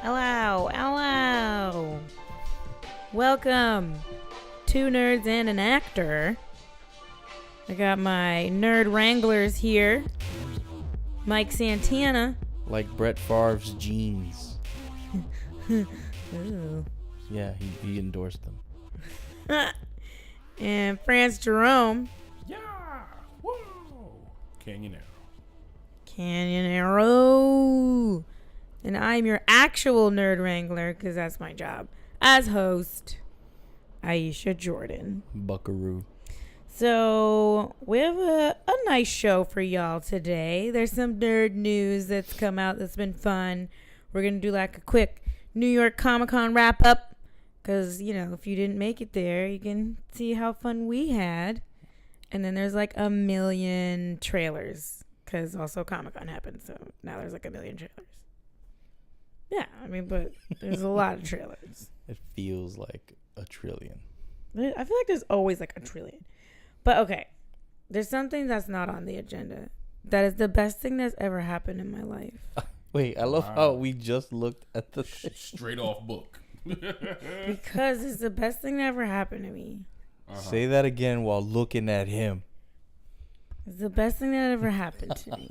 Hello, hello. Welcome, 2Nerds and an actor. I got my nerd wranglers here. Mike Santana. Like Brett Favre's jeans. Ooh. Yeah, he endorsed them. And France Jerome. Yeah! Whoa! Canyonero. Canyonero. And I'm your actual nerd wrangler, because that's my job. As host, Aisha Jordan. Buckaroo. So, we have a nice show for y'all today. There's some nerd news that's come out that's been fun. We're going to do like a quick New York Comic-Con wrap-up. Because, you know, if you didn't make it there, you can see how fun we had. And then there's like a million trailers. Because also Comic-Con happened, so now there's like a million trailers. Yeah, I mean, but there's a lot of trailers. It feels like a trillion. I feel like there's always like a trillion. But okay, there's something that's not on the agenda. That is the best thing that's ever happened in my life. Wait, I love how we just looked at the Straight off book. Because it's the best thing that ever happened to me. Say that again while looking at him. It's the best thing that ever happened to me.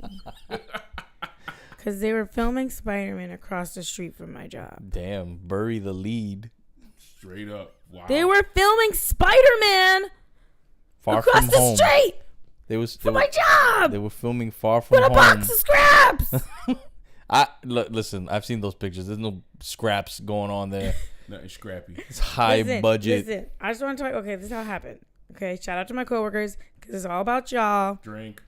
Because they were filming Spider-Man across the street from my job. Damn, bury the lead. Straight up. Wow. They were filming Spider-Man across the street from my job. They were filming far from with home. a box of scraps. Listen, I've seen those pictures. There's no scraps going on there. Nothing scrappy. It's high budget. Listen, I just want to talk. Okay, this is how it happened. Okay, shout out to my coworkers because it's all about y'all. Drink.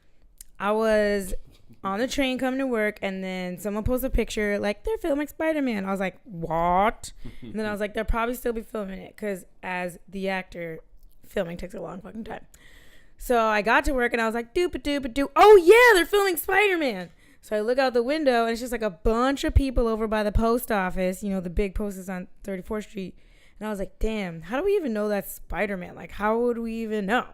I was on the train coming to work, and then someone posted a picture like they're filming Spider-Man. I was like, what? And then I was like, they'll probably still be filming it because as the actor, filming takes a long fucking time. So I got to work and I was like, doop-a-doop-a-doop. Oh yeah, they're filming Spider-Man. So I look out the window and it's just like a bunch of people over by the post office. You know, the big post is on 34th Street. And I was like, damn, how do we even know that's Spider-Man? Like, how would we even know?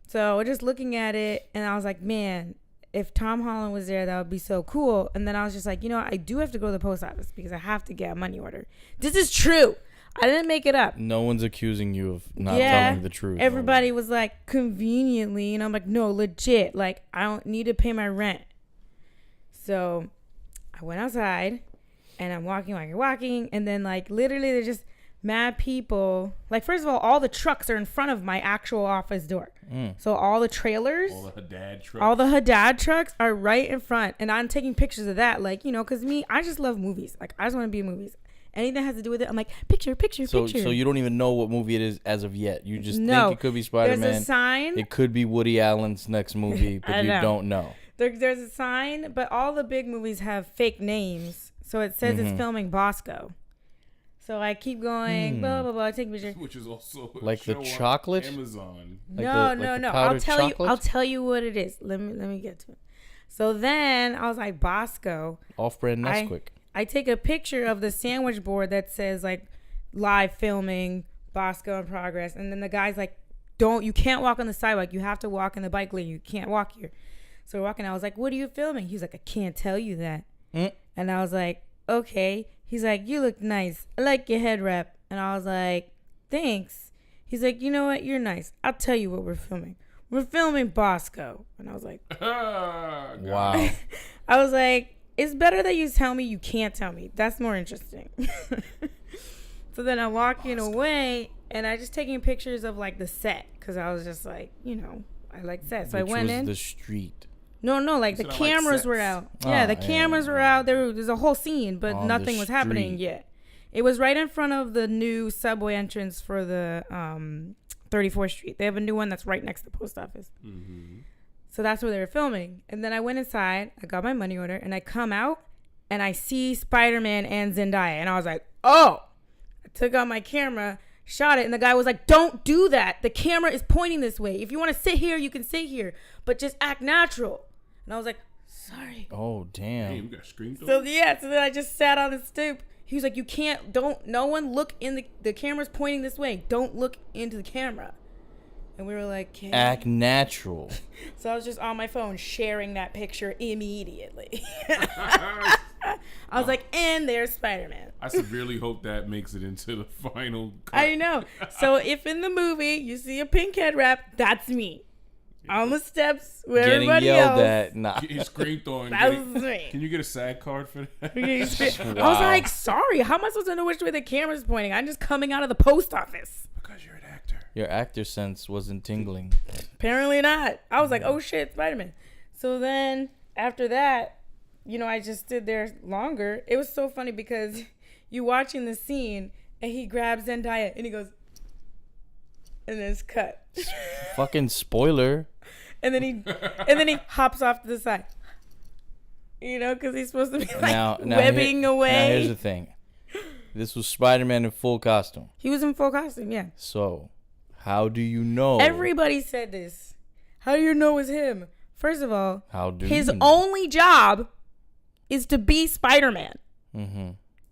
So we're just looking at it and I was like, man, if Tom Holland was there, that would be so cool. And then I was just like, you know what? I do have to go to the post office because I have to get a money order. This is true. I didn't make it up. No one's accusing you of not telling the truth. Everybody was like, conveniently. And I'm like, no, legit. Like, I don't need to pay my rent. So I went outside and I'm walking. And then, like, literally there's just mad people. Like, first of all the trucks are in front of my actual office door. So all the trailers, all the Haddad trucks are right in front. And I'm taking pictures of that. Like, you know, because I just love movies. Like, I just want to be in movies. Anything that has to do with it, I'm like, picture. So you don't even know what movie it is as of yet. You just think it could be Spider-Man. There's a sign. It could be Woody Allen's next movie, but you don't know. There's a sign, but all the big movies have fake names. So it says it's filming Bosco. So I keep going, blah, blah, blah, I take pictures. Which is also like the chocolate? Amazon. No. I'll tell you what it is. Let me get to it. So then I was like, Bosco. Off-brand Nesquik. I take a picture of the sandwich board that says like live filming, Bosco in progress. And then the guy's like, you can't walk on the sidewalk. You have to walk in the bike lane. You can't walk here. So we're walking. I was like, what are you filming? He's like, I can't tell you that. And I was like, okay. He's like, you look nice. I like your head wrap. And I was like, thanks. He's like, you know what? You're nice. I'll tell you what we're filming. We're filming Bosco. And I was like, wow. I was like, it's better that you tell me you can't tell me. That's more interesting. So then I'm walking away and I just taking pictures of like the set. Because I was just like, you know, I like sets. So I went in. The street. No, like the cameras were out. Yeah, the cameras were out. There's a whole scene, but nothing was happening yet. It was right in front of the new subway entrance for the 34th Street. They have a new one that's right next to the post office. Mm-hmm. So that's where they were filming. And then I went inside. I got my money order, and I come out, and I see Spider-Man and Zendaya. And I was like, oh. I took out my camera, shot it, and the guy was like, don't do that. The camera is pointing this way. If you want to sit here, you can sit here, but just act natural. And I was like, sorry. Oh, damn. Hey, we got screen so then I just sat on the stoop. He was like, no one look in the camera's pointing this way. Don't look into the camera. And we were like, act natural. So I was just on my phone sharing that picture immediately. I was like, and there's Spider-Man. I severely hope that makes it into the final cut. I know. So if in the movie you see a pink head wrap, that's me. On the steps with Getting everybody yelled else. at. Nah. Get your screen throwing. That was me. Can you get a SAG card for that? I was like, sorry, how am I supposed to know which way the camera's pointing? I'm just coming out of the post office. Because you're an actor. Your actor sense wasn't tingling. Apparently not. I was like, oh shit, Spider-Man. So then after that, you know, I just stood there longer. It was so funny because you watching the scene and he grabs Zendaya and he goes, and then it's cut. Fucking spoiler. And then he hops off to the side. You know, because he's supposed to be like webbing away. Now here's the thing. This was Spider-Man in full costume. He was in full costume, yeah. So, how do you know? Everybody said this. How do you know it's him? First of all, his know? only job is to be Spider-Man. Mm-hmm.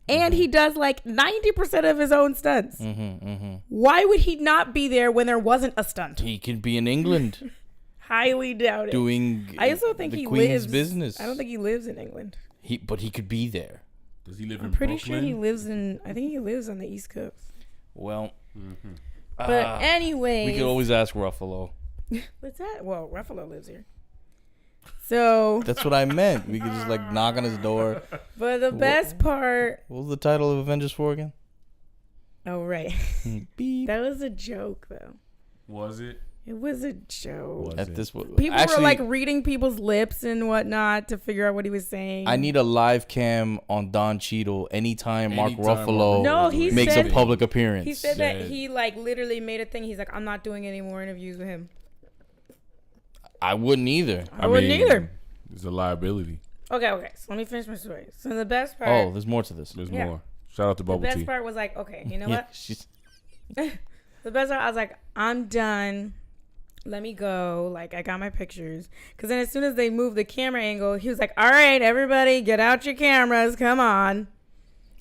And he does like 90% of his own stunts. Mm-hmm, mm-hmm. Why would he not be there when there wasn't a stunt? He could be in England. Highly doubt it. Doing I also think the he Queen's lives. business. I don't think he lives in England. But he could be there. Does he live in I'm pretty Brooklyn? sure he lives in. I think he lives on the East Coast. Well, But anyway, we could always ask Ruffalo. what's that? Well, Ruffalo lives here. So, That's what I meant. We could just like knock on his door. but the best part. What was the title of Avengers 4 again? Oh right, Beep. that was a joke though. Was it? It was a joke. Was At it? this People were like reading people's lips and whatnot to figure out what he was saying. I need a live cam on Don Cheadle anytime Mark Anytime Ruffalo No, he makes said- a public appearance. He said that Said- he like literally made a thing. He's like, I'm not doing any more interviews with him. I wouldn't either. I wouldn't either. It's a liability. Okay. So let me finish my story. So the best part. Oh, there's more to this. There's Yeah. more. Shout out to the Bubble best Tea. part was like, okay, you know Yeah, what? she's The best part, I was like, I'm done. Let me go. Like, I got my pictures. Because then as soon as they moved the camera angle, he was like, all right, everybody, get out your cameras. Come on.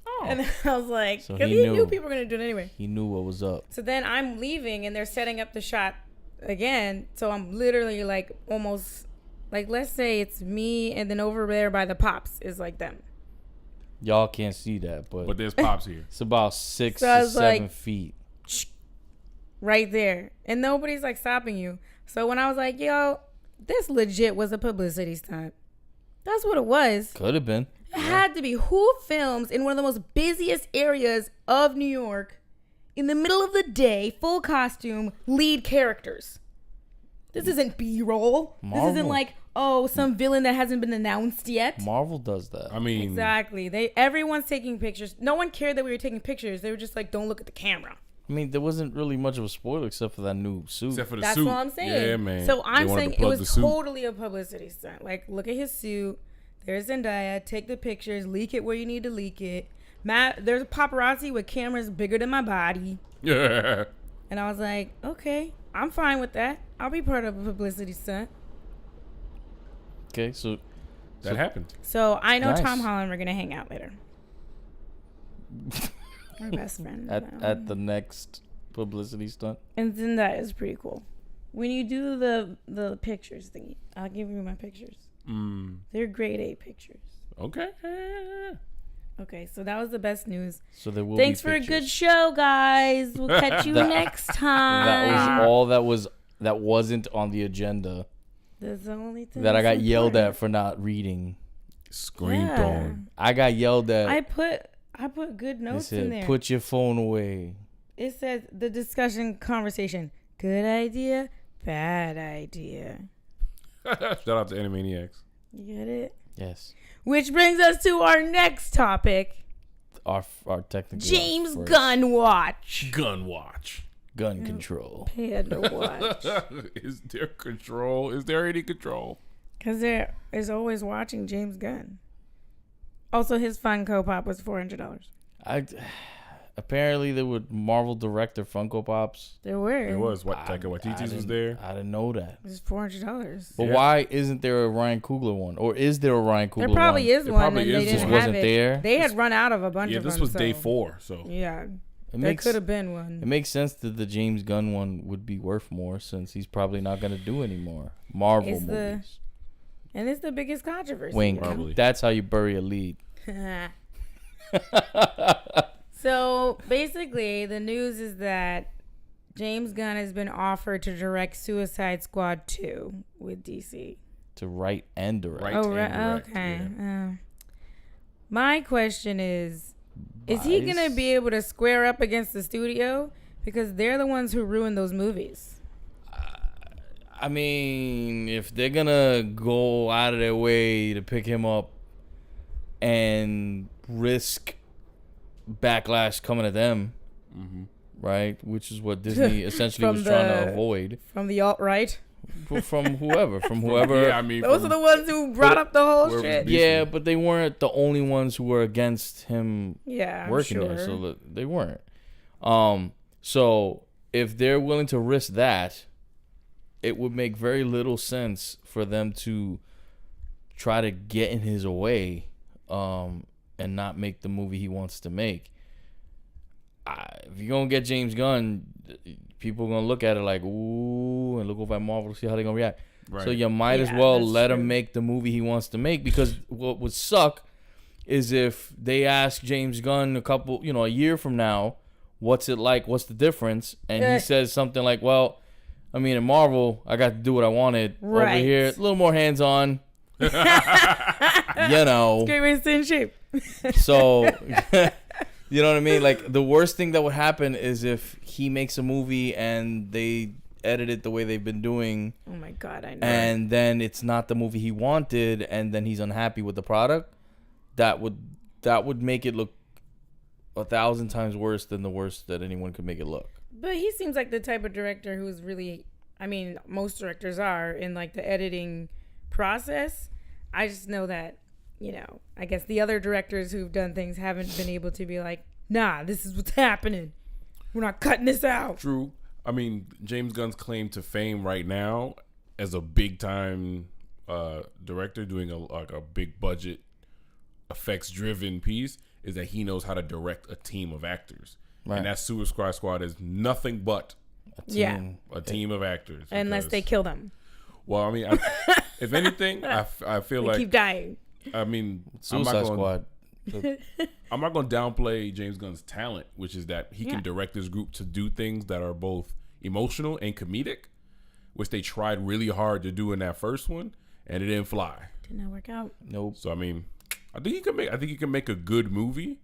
Oh. And I was like, So because he he knew. knew people were going to do it anyway. he knew what was up. So then I'm leaving and they're setting up the shot again. So I'm literally like almost, like, let's say it's me and then over there by the pops is like them. Y'all can't see that, But there's Pops here. it's about 6 So I to was 7 like- feet. Right there. And nobody's like stopping you. So when I was like, yo, this legit was a publicity stunt. That's what it was. Could have been. It had to be. Who films in one of the most busiest areas of New York in the middle of the day, full costume, lead characters? This isn't B-roll. This isn't Marvel. like, oh, some villain that hasn't been announced yet. Marvel does that. I mean, Exactly. Everyone's taking pictures. No one cared that we were taking pictures. They were just like, don't look at the camera. I mean, there wasn't really much of a spoiler except for that new suit. except for the That's suit. what I'm saying. Yeah, man. So They I'm wanted saying to it plug was the suit. totally a publicity stunt. Like, look at his suit. There's Zendaya. Take the pictures. Leak it where you need to leak it. There's a paparazzi with cameras bigger than my body. Yeah. And I was like, okay, I'm fine with that. I'll be part of a publicity stunt. Okay, so That happened. So I know Nice. Tom Holland. We're gonna hang out later. We're best friends. now. at the next publicity stunt. And Zendaya is pretty cool. When you do the pictures thingy, I'll give you my pictures. They're grade A pictures. Okay. Okay, so that was the best news. So there will Thanks be for a pictures. good show, guys. We'll catch you next time. That was all that wasn't on the agenda That's the only thing that I that's got yelled important. at for not reading. Screen Yeah. throwing. I got yelled at. I put good They notes in said, there. "Put your phone away." It says the discussion conversation. Good idea, bad idea. Shout out to Animaniacs. You get it? Yes, Which brings us to our next topic. our technical James first. Gunn watch. Gun watch. gun control. Had to watch. Is there control? Is there any control? Because there is always watching James Gunn. Also, his Funko Pop was $400. Apparently there were Marvel director Funko Pops. There were. It was. What? Taika Waititi's was there. I didn't know that. It was $400. But Yeah. why isn't there a Ryan Coogler one, or is there a Ryan Coogler There one? probably is There one, probably and is they one. didn't Just have wasn't it. there? They had run out of a bunch Yeah, of this them. was day so- 4. So Yeah, It there makes could have been one. it makes sense that the James Gunn one would be worth more since he's probably not going to do any more Marvel It's movies. And it's the biggest controversy. Wink. you know? Probably. That's how you bury a lead. So basically, the news is that James Gunn has been offered to direct Suicide Squad 2 with DC. To write and direct. Right. Oh, and right. direct, Okay. yeah. My question is he going to be able to square up against the studio? Because they're the ones who ruined those movies. I mean, if they're going to go out of their way to pick him up and risk backlash coming at them, right? Which is what Disney essentially was trying to avoid. From the alt-right? From whoever. Yeah, I mean, Those are the ones who brought up the whole where shit. was Yeah, but they weren't the only ones who were against him Yeah, I'm working sure. there. So they weren't. So if they're willing to risk that, it would make very little sense for them to try to get in his way and not make the movie he wants to make. If you're going to get James Gunn, people are going to look at it like, ooh, and look over at Marvel to see how they're going to react. Right. So you might as Yeah, well that's let him true. make the movie he wants to make, because what would suck is if they ask James Gunn a year from now, what's it like? What's the difference? And he says something like, well, I mean, in Marvel, I got to do what I wanted. Over Right. here, a little more hands-on. You know. Great way to stay in shape. So, you know what I mean? Like, the worst thing that would happen is if he makes a movie and they edit it the way they've been doing, Oh my God, I know. and then it's not the movie he wanted, and then he's unhappy with the product. That would make it look 1,000 times worse than the worst that anyone could make it look. But he seems like the type of director who's really, I mean, most directors are in like the editing process. I just know that, I guess the other directors who've done things haven't been able to be like, nah, this is what's happening. We're not cutting this out. True. I mean, James Gunn's claim to fame right now as a big time director doing a big budget effects driven piece is that he knows how to direct a team of actors. Right. And that Suicide Squad is nothing but a team of actors. Unless they kill them. Well, I mean, if anything, I feel They like keep dying. I mean, Suicide Squad. I'm not going to downplay James Gunn's talent, which is that he can direct this group to do things that are both emotional and comedic, which they tried really hard to do in that first one, and it didn't fly. Did not work out. Nope. So I mean, I think he can make a good movie.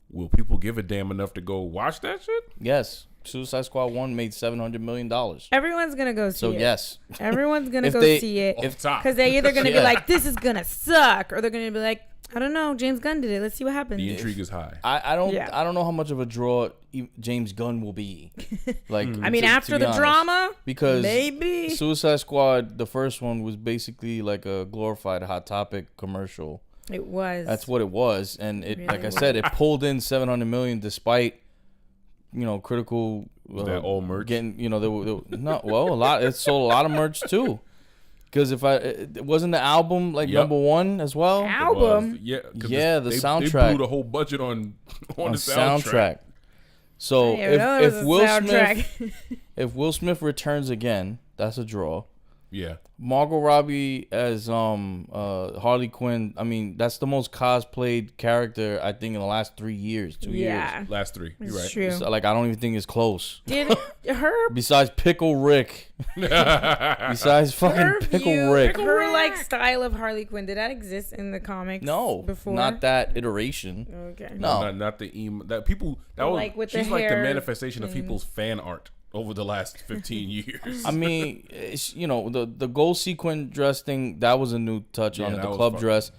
Will people give a damn enough to go watch that shit? Yes. Suicide Squad 1 made $700 million. Everyone's going to go see it. So, yes. Everyone's going to If go they- see it. Off top. Because they're either going to be like, this is going to suck. Or they're going to be like, I don't know. James Gunn did it. Let's see what happens. The intrigue is high. I don't know how much of a draw James Gunn will be. Like, I mean, after be the honest. drama, Because maybe. Suicide Squad, the first one, was basically like a glorified Hot Topic commercial. It was. That's what it was, and it, Really like I was. said, it pulled in $700 million despite, Was critical. that all merch? Getting, there were not a lot. It sold a lot of merch too, because it wasn't the album like Yep. number one as well. Album. Yeah, 'cause Yeah, the they soundtrack. blew the whole budget on the on soundtrack. So I didn't even know it was if a Will soundtrack. Smith if Will Smith returns again, that's a draw. Yeah, Margot Robbie as Harley Quinn. I mean, that's the most cosplayed character I think in the last 3 years, 2 years. Yeah. last three. You're It's right. true. So, like, I don't even think it's close. Did her Besides Pickle Rick. Besides fucking her Pickle view, Rick. her like style of Harley Quinn, did that exist in the comics? No, before. not that iteration. Okay. No. not the emo. That people. That was Like with the she's like the hair manifestation of people's fan art over the last 15 years. I mean, it's, the gold sequin dress thing, that was a new touch on it, that the was club fun. dress.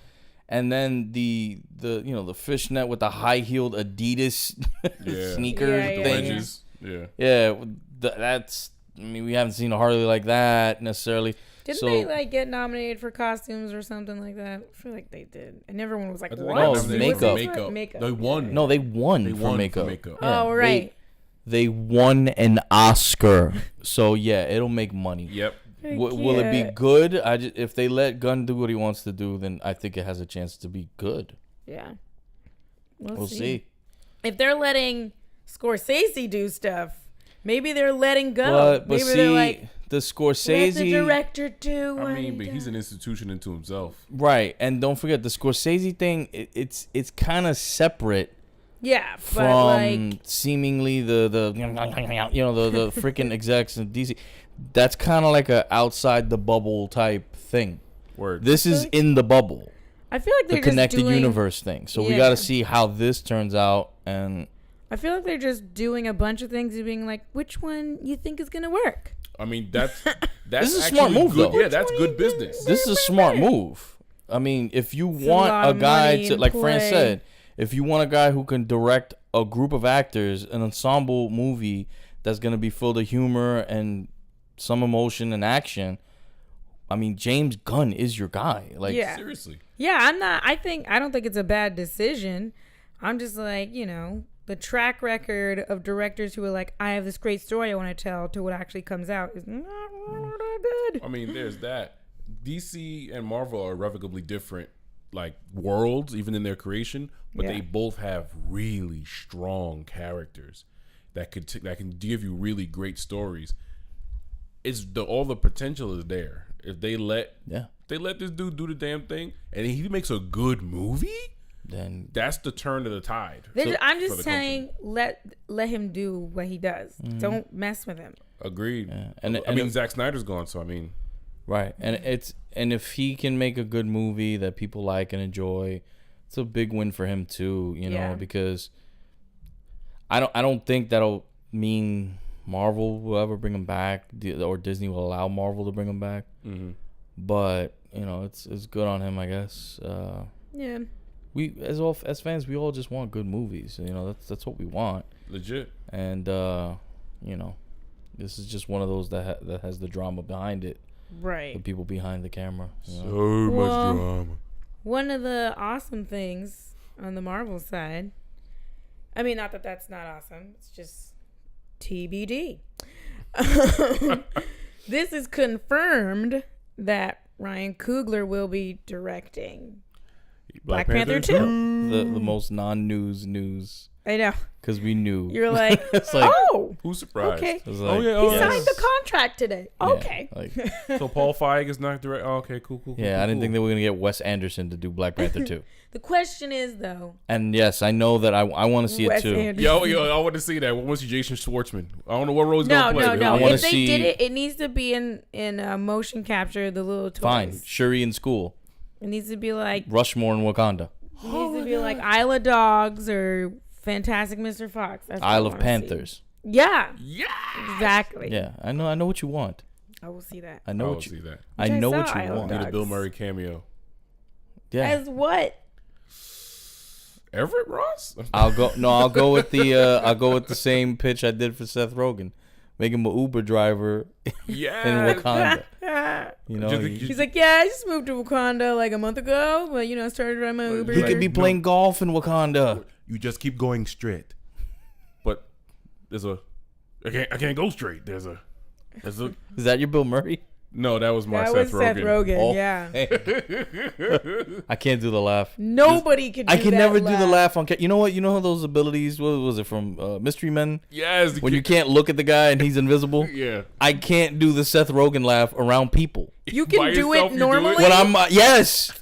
And then the the fishnet with the high-heeled Adidas Yeah. sneaker Yeah, the thing. wedges. Yeah. Yeah, that's. I mean, we haven't seen a Harley like that necessarily. Didn't So- they like get nominated for costumes or something like that? I feel like they did, and everyone was like, I think "What?" No, they makeup. got Makeup. Makeup. They won. No, they won They for won for makeup. makeup. Yeah, Oh, right. They won an Oscar, so yeah, it'll make money. Yep. Will it be good? If they let Gunn do what he wants to do, then I think it has a chance to be good. Yeah. We'll see. If they're letting Scorsese do stuff, maybe they're letting go. But maybe see, they're like, the Scorsese. Let the director do. I mean, but he's an institution into himself. Right, and don't forget the Scorsese thing. It's kind of separate. Yeah, but from like seemingly the freaking execs in DC. That's kind of like a outside the bubble type thing. Word. This is in the bubble. I feel like they're the connected just doing, universe thing. So we got to see how this turns out. And I feel like they're just doing a bunch of things and being like, which one you think is gonna work? I mean, that's this is a smart move, good. though. Yeah, that's good business. This is a smart move. I mean, if you want a guy to, like Fran said, if you want a guy who can direct a group of actors, an ensemble movie that's going to be filled with humor and some emotion and action, I mean, James Gunn is your guy. Like, seriously. Yeah, I don't think it's a bad decision. I'm just like, the track record of directors who are like, I have this great story I want to tell to what actually comes out is not good. I mean, there's that. DC and Marvel are irrevocably different, like, worlds, even in their creation, but they both have really strong characters that can give you really great stories. All the potential is there. If they let this dude do the damn thing, and he makes a good movie, then that's the turn of the tide. I'm just saying, let him do what he does. Don't mess with him. Agreed. Yeah. And I mean, Zack Snyder's gone, so I mean, right. And if he can make a good movie that people like and enjoy, it's a big win for him too. Because I don't think that'll mean Marvel will ever bring him back, or Disney will allow Marvel to bring him back. Mm-hmm. But it's good on him, I guess. Yeah. We as fans, we all just want good movies. That's what we want. Legit. And this is just one of those that has the drama behind it. Right. The people behind the camera. So much drama. One of the awesome things on the Marvel side, I mean, not that that's not awesome. It's just TBD. This is confirmed that Ryan Coogler will be directing Black Panther 2. The most non-news news. I know. Because we knew. You're like, it's like, oh. Who's surprised? Okay. He signed the contract today. Okay. So Paul Feig is not direct. Oh, okay, cool. I didn't think they were going to get Wes Anderson to do Black Panther 2. The question is, though. And yes, I know that I want to see it too. Anderson. Yo, I want to see that. What was Jason Schwartzman? I don't know what role he's going to play. No. I If they did it, it needs to be in motion capture, the little toys. Fine. Shuri in school. It needs to be like Rushmore in Wakanda. It needs to be like Isle of Dogs or Fantastic Mr. Fox. That's Isle of Panthers. Yeah. Yeah. Exactly. Yeah, I know what you want. I will see that. I know I what will you see that. I know what saw you Isle of want. Need a Dogs. Bill Murray cameo. Yeah. As what? Everett Ross? I'll go with the same pitch I did for Seth Rogen. Make him an Uber driver in Wakanda. He's like, yeah, I just moved to Wakanda like a month ago, but I started riding my Uber. He could be playing golf in Wakanda. You just keep going straight. But I can't go straight. There's a Is that your Bill Murray? No, that was my Seth Seth Rogen. Oh, yeah. hey. I can't do the laugh. Nobody can do that. I can never laugh. do the laugh on You know what? You know those abilities? What was it from Mystery Men? Yes. When you can't look at the guy and he's invisible? Yeah. I can't do the Seth Rogen laugh around people. You can By do yourself, it you do it? normally? When I'm Yes.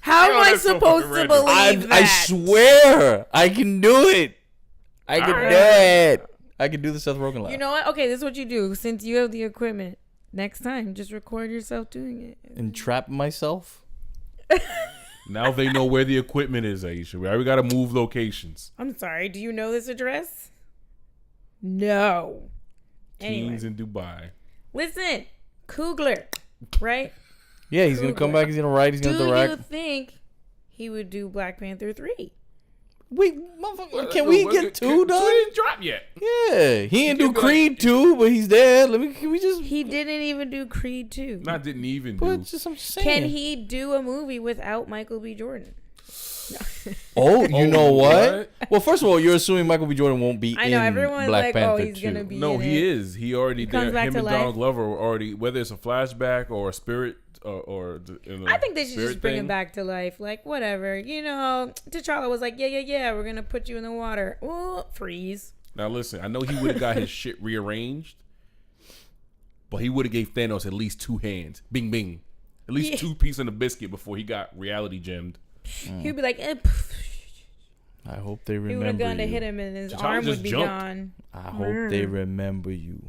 How am I that's so supposed fucking to random. believe I that? swear I can do it. I can do it. I can do the Seth Rogen laugh. You know what? Okay, this is what you do. Since you have the equipment, next time, just record yourself doing it. And trap myself? Now they know where the equipment is, Aisha. We got to move locations. I'm sorry. Do you know this address? No. Anyway. Teens in Dubai. Listen, Coogler, right? Yeah, he's going to come back. He's going to write. He's going to direct. Do you think he would do Black Panther 3? Wait, motherfucker, can we get 2 done? 2 didn't drop yet. Yeah, he didn't do Creed 2, but he's dead. Can we just... He didn't even do Creed 2. Not didn't even But do. just I'm saying. Can he do a movie without Michael B. Jordan? Oh, you know what? Well, first of all, you're assuming Michael B. Jordan won't be I know, in everyone's Black like, Panther oh, he's 2. going to be No, in he it. is. He already comes did. back Him to and life. Donald Glover were already, whether it's a flashback or a spirit or I think they should just bring him thing. back to life. Like, whatever. T'Challa was like, yeah, we're going to put you in the water. Oh, freeze. Now listen, I know he would have got his shit rearranged, but he would have gave Thanos at least 2 hands. Bing, bing. At least 2 pieces of the biscuit before he got reality gemmed. He'd be like, I hope they remember you. He would have gone to hit him and his arm would be gone. I hope they remember you.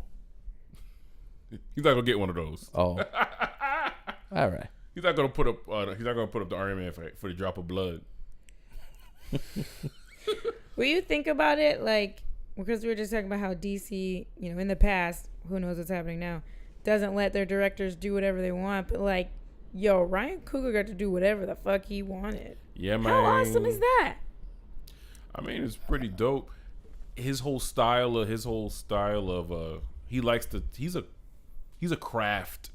He's not gonna get one of those. Oh, all right. He's not gonna put up. He's not gonna put up the Iron Man for the drop of blood. Will you think about it, like, because we were just talking about how DC, in the past, who knows what's happening now, doesn't let their directors do whatever they want, but like, Ryan Coogler got to do whatever the fuck he wanted. Yeah, man. How awesome is that? I mean, it's pretty dope. His whole style of he likes to. He's a craft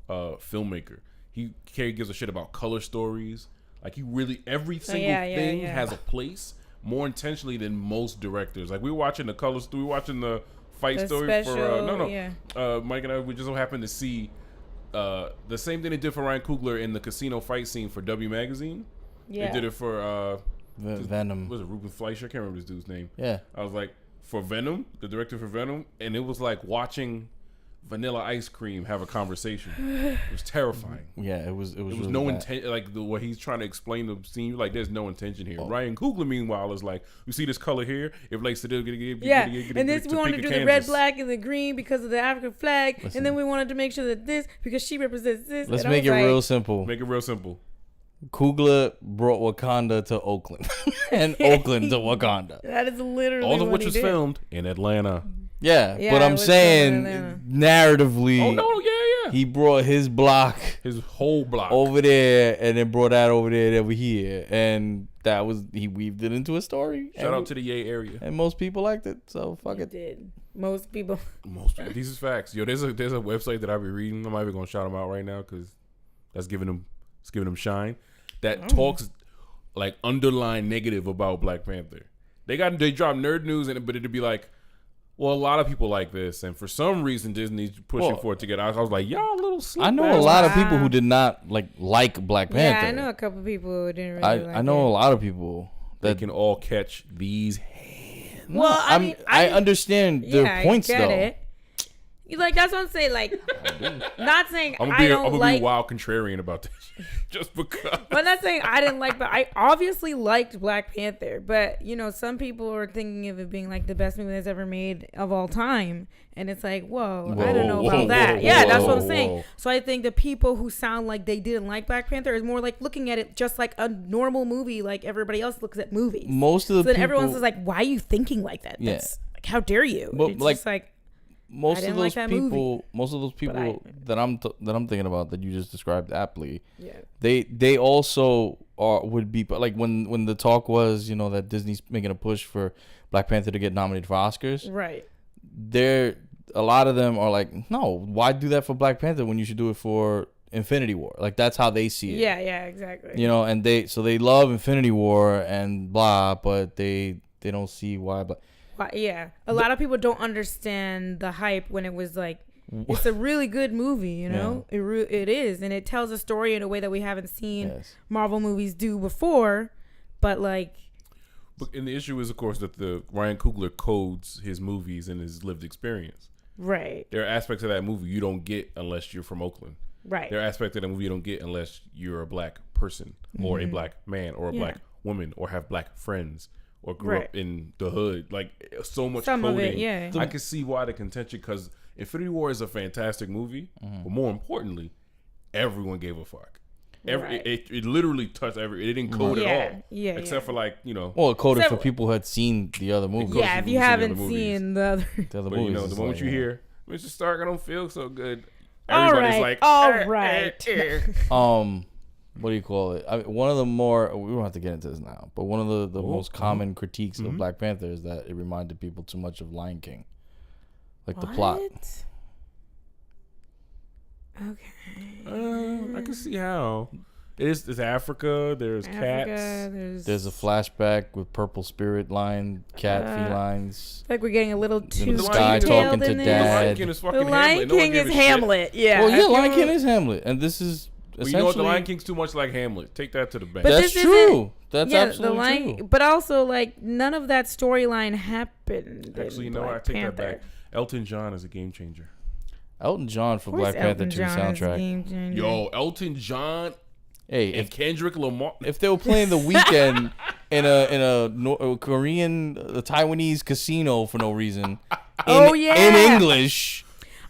filmmaker. He gives a shit about color stories. Like he really every single thing has a place more intentionally than most directors. Like we were watching the colors. We were watching the fight story for Mike and I. We just so happened to see the same thing they did for Ryan Coogler in the casino fight scene for W Magazine. Yeah, they did it for Venom. Was it Ruben Fleischer? I can't remember this dude's name. Yeah, I was like for Venom, the director for Venom, and it was like watching Vanilla Ice Cream have a conversation. It was terrifying. Yeah, it was really no intent. Like the way he's trying to explain the scene, like there's no intention here. Ryan Coogler, meanwhile, is like, you see this color here? It relates to this. And this we wanted to do the red, black, and the green because of the African flag, and then we wanted to make sure that this because she represents this. Let's make it real simple. Make it real simple. Coogler brought Wakanda to Oakland, and Oakland to Wakanda. That is literally all of which was filmed in Atlanta. Yeah, but I'm saying narratively. Oh no, yeah. He brought his block, his whole block, over there, and then brought that over there and over here, and that was he weaved it into a story. Shout out to the Yay area, and most people liked it, so fuck it. Did most people? These is facts. Yo, there's a website that I be reading. I'm not even gonna shout them out right now because that's giving them shine. That talks like underlying negative about Black Panther. They drop nerd news in it, but it'd be like, well, a lot of people like this, and for some reason Disney's pushing for it to get out. I was like, y'all a little sleep. I know a lot of people who did not like Black Panther. Yeah, I know a couple people who didn't really like it. I know a lot of people that can all catch these hands. Well, I understand their points though. It. Like that's what I'm saying. Like, not saying I'm gonna be wild contrarian about this, just because. But I'm not saying I didn't like, but I obviously liked Black Panther. But some people are thinking of it being like the best movie that's ever made of all time, and it's like, whoa I don't know about that. That's what I'm saying. So I think the people who sound like they didn't like Black Panther is more like looking at it just like a normal movie, like everybody else looks at movies. Most of the so then everyone's just like, why are you thinking like that? Yeah. That's, like, how dare you? But it's just like. Most of those people that I'm thinking about that you just described aptly, they also would be like when the talk was that Disney's making a push for Black Panther to get nominated for Oscars. Right. A lot of them are like, no, why do that for Black Panther when you should do it for Infinity War? Like that's how they see it. Yeah, exactly. And they love Infinity War and blah, but they don't see why. But yeah, a lot of people don't understand the hype when it was like it's a really good movie, it is, and it tells a story in a way that we haven't seen Marvel movies do before. But and the issue is, of course, that the Ryan Coogler codes his movies and his lived experience. Right. There are aspects of that movie you don't get unless you're from Oakland. Right. There are aspects of that movie you don't get unless you're a black person or a black man or a black woman or have black friends. Or grew up in the hood, like so much Some coding. Of it, yeah. I can see why the contention, because Infinity War is a fantastic movie, but more importantly, everyone gave a fuck. It literally touched it didn't code at all, except for Well, it coded for people who had seen the other movies. Yeah, if you haven't seen the other movies, the moment you hear Mr. Stark, I don't feel so good. Everybody's like, all right. What do you call it? One of the more, we don't have to get into this now, but one of the most common critiques of Black Panther is that it reminded people too much of Lion King. Like the plot. Okay. I can see how. It's Africa, there's cats. There's a flashback with purple spirit lion, cat felines. Like we're getting a little too the sky talking to dad. The Lion King is Hamlet. Yeah. Well, yeah, Lion King is Hamlet. And this is... Well, you know what? The Lion King's too much like Hamlet. Take that to the bank. But that's true. That's absolutely true. But also, like, none of that storyline happened. Actually, I take that back. Elton John is a game changer. Elton John for Of course Black Panther Elton 2 John is a soundtrack. game changer. Yo, Elton John Hey, and Kendrick Lamar. if they were playing The Weeknd in a Korean, Taiwanese casino for no reason, in English.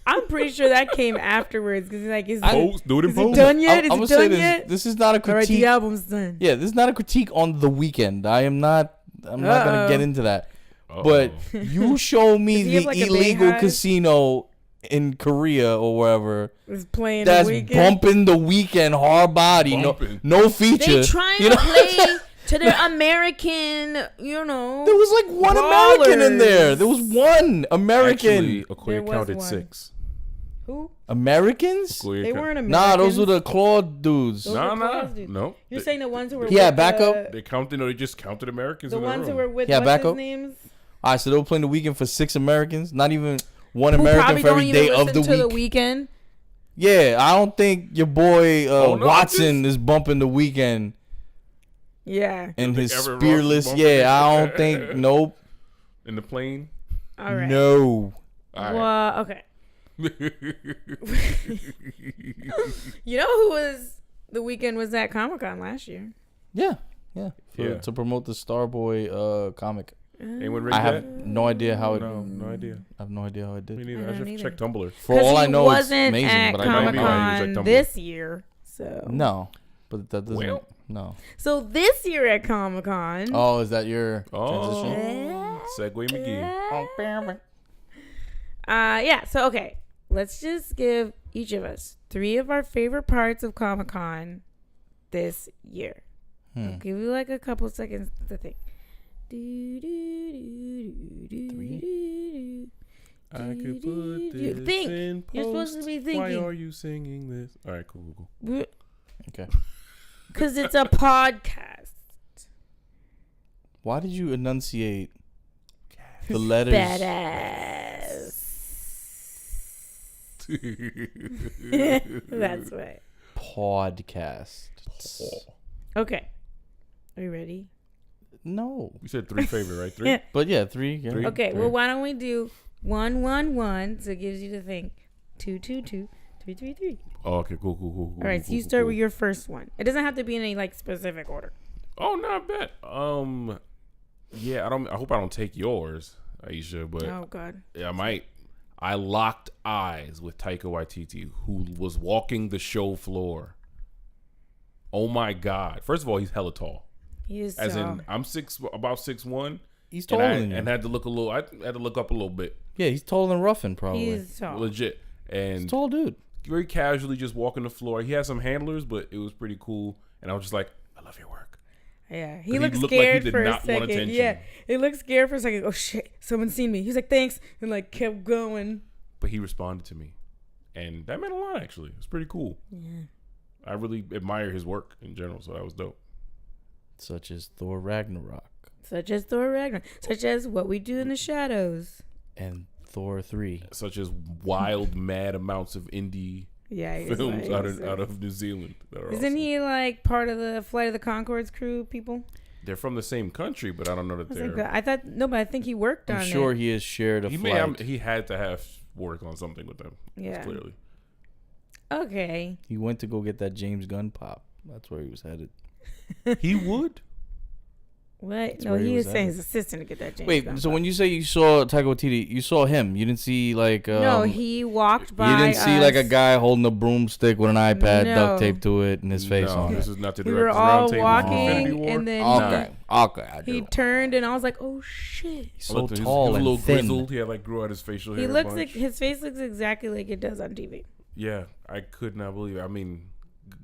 I'm pretty sure that came afterwards because like, is Do it in it post. done yet? Is I'm it gonna say done yet? this is not a All right, critique. the album's done. Yeah, this is not a critique on The Weeknd. I'm not gonna get into that. But you show me Does he have, the like, a illegal Bayhive? casino in Korea or wherever Was playing that's the Weeknd. bumping The Weeknd hard body, Bumping. no feature. They trying you to know? play to their American, you know. There was like one American in there. ballers. There was one American. Actually, Okoye There was counted one. 6. Who? Americans? Okoye They count- weren't Americans. Nah, those were the Claude dudes. Those Nah, were nah. Claus dudes. No. You're saying the ones who were Yeah, with backup. They counted, or they just counted Americans the in the ones who room. were with Yeah, what's backup. his names? All right, so they were playing The Weeknd for 6 Americans. Not even one Who American probably for don't every even day of listen the to the week. weekend. Yeah, I don't think your boy Oh, no, Watson is bumping The Weeknd Yeah. and think his Everett Ross is spearless. bumping Yeah, it? I don't think. Nope. In the plane. All right. No. All right. Well, okay. You know who was the weekend was at Comic-Con last year? Yeah. Yeah. To promote the Starboy comic. Anyone read I have that? no idea how it. No idea. I have no idea how it Me did. neither. I I don't should either. check Tumblr. For all I know, it's wasn't amazing, at but I don't know. Comic-Con this year. So No, but that doesn't. Well. No. So this year at Comic-Con. Oh, is that your Oh. transition? Segway McGee. Yeah, so okay. Let's just give each of us 3 of our favorite parts of Comic-Con this year. I'll give you like a couple seconds to think. I could put this Think. in post. You're supposed to be thinking. Why are you singing this? All right, cool. Okay. Because it's a podcast. Why did you enunciate the letters? Badass. That's right. Podcast. Okay. Are you ready? No. You said 3 favorite, right? 3? But yeah, 3. Yeah. 3? Okay, well, why don't we do 1, 1, 1, so it gives you to think. 2, 2, 2, 3, 3, 3. Oh, okay, cool. All right, so you start with your first one. It doesn't have to be in any like specific order. Oh, not bad. Yeah, I hope I don't take yours, Aisha, but Oh God. yeah, I might. I locked eyes with Taika Waititi, who was walking the show floor. Oh my God! First of all, he's hella tall. He is As tall. in, I'm about 6'1", He's taller than you. and had to look a little. I had to look up a little bit, Yeah, he's taller than Ruffin, probably. He's tall. legit, He's a and tall dude. very casually just walking the floor. He had some handlers, but it was pretty cool. And I was just like, I love your work. Yeah, He he looked looked like he scared did for a not want second. attention. Yeah, he looked scared for a second. Oh shit, someone's seen me. He's like, thanks, and like kept going. But he responded to me, and that meant a lot. Actually, it's pretty cool. Yeah. I really admire his work in general, so that was dope. Such as Thor Ragnarok Such as Thor Ragnarok. Such as What We Do in the Shadows. and Thor 3. Such as wild, mad amounts of indie Yeah, he was films like- out of New Zealand. That are Isn't awesome. he like part of the Flight of the Conchords crew people? They're from the same country, but I don't know that I, was they're. like, I thought no, but I think he worked on I'm sure it. he has shared a He flight. he had to have work on something with them. Yeah. Clearly. Okay. He went to go get that James Gunn pop. That's where he was headed. He would. What? That's No, where he he was is saying at. his assistant to get that James Wait, Gunn so pop. when you say you saw Taika Waititi, you saw him. You didn't see like no, he walked by. you didn't see us. like a guy holding a broomstick with an iPad No. duct taped to it and his face no, on this it. is not the We director's were all round table for Infinity walking, War. and then Okay, I he do. turned, and I was like, "Oh shit!" He's I so looked at- he was tall a and little thin. grizzled. He had like grew out his facial hair. He a looks bunch. like his face looks exactly like it does on TV. Yeah, I could not believe it. I mean,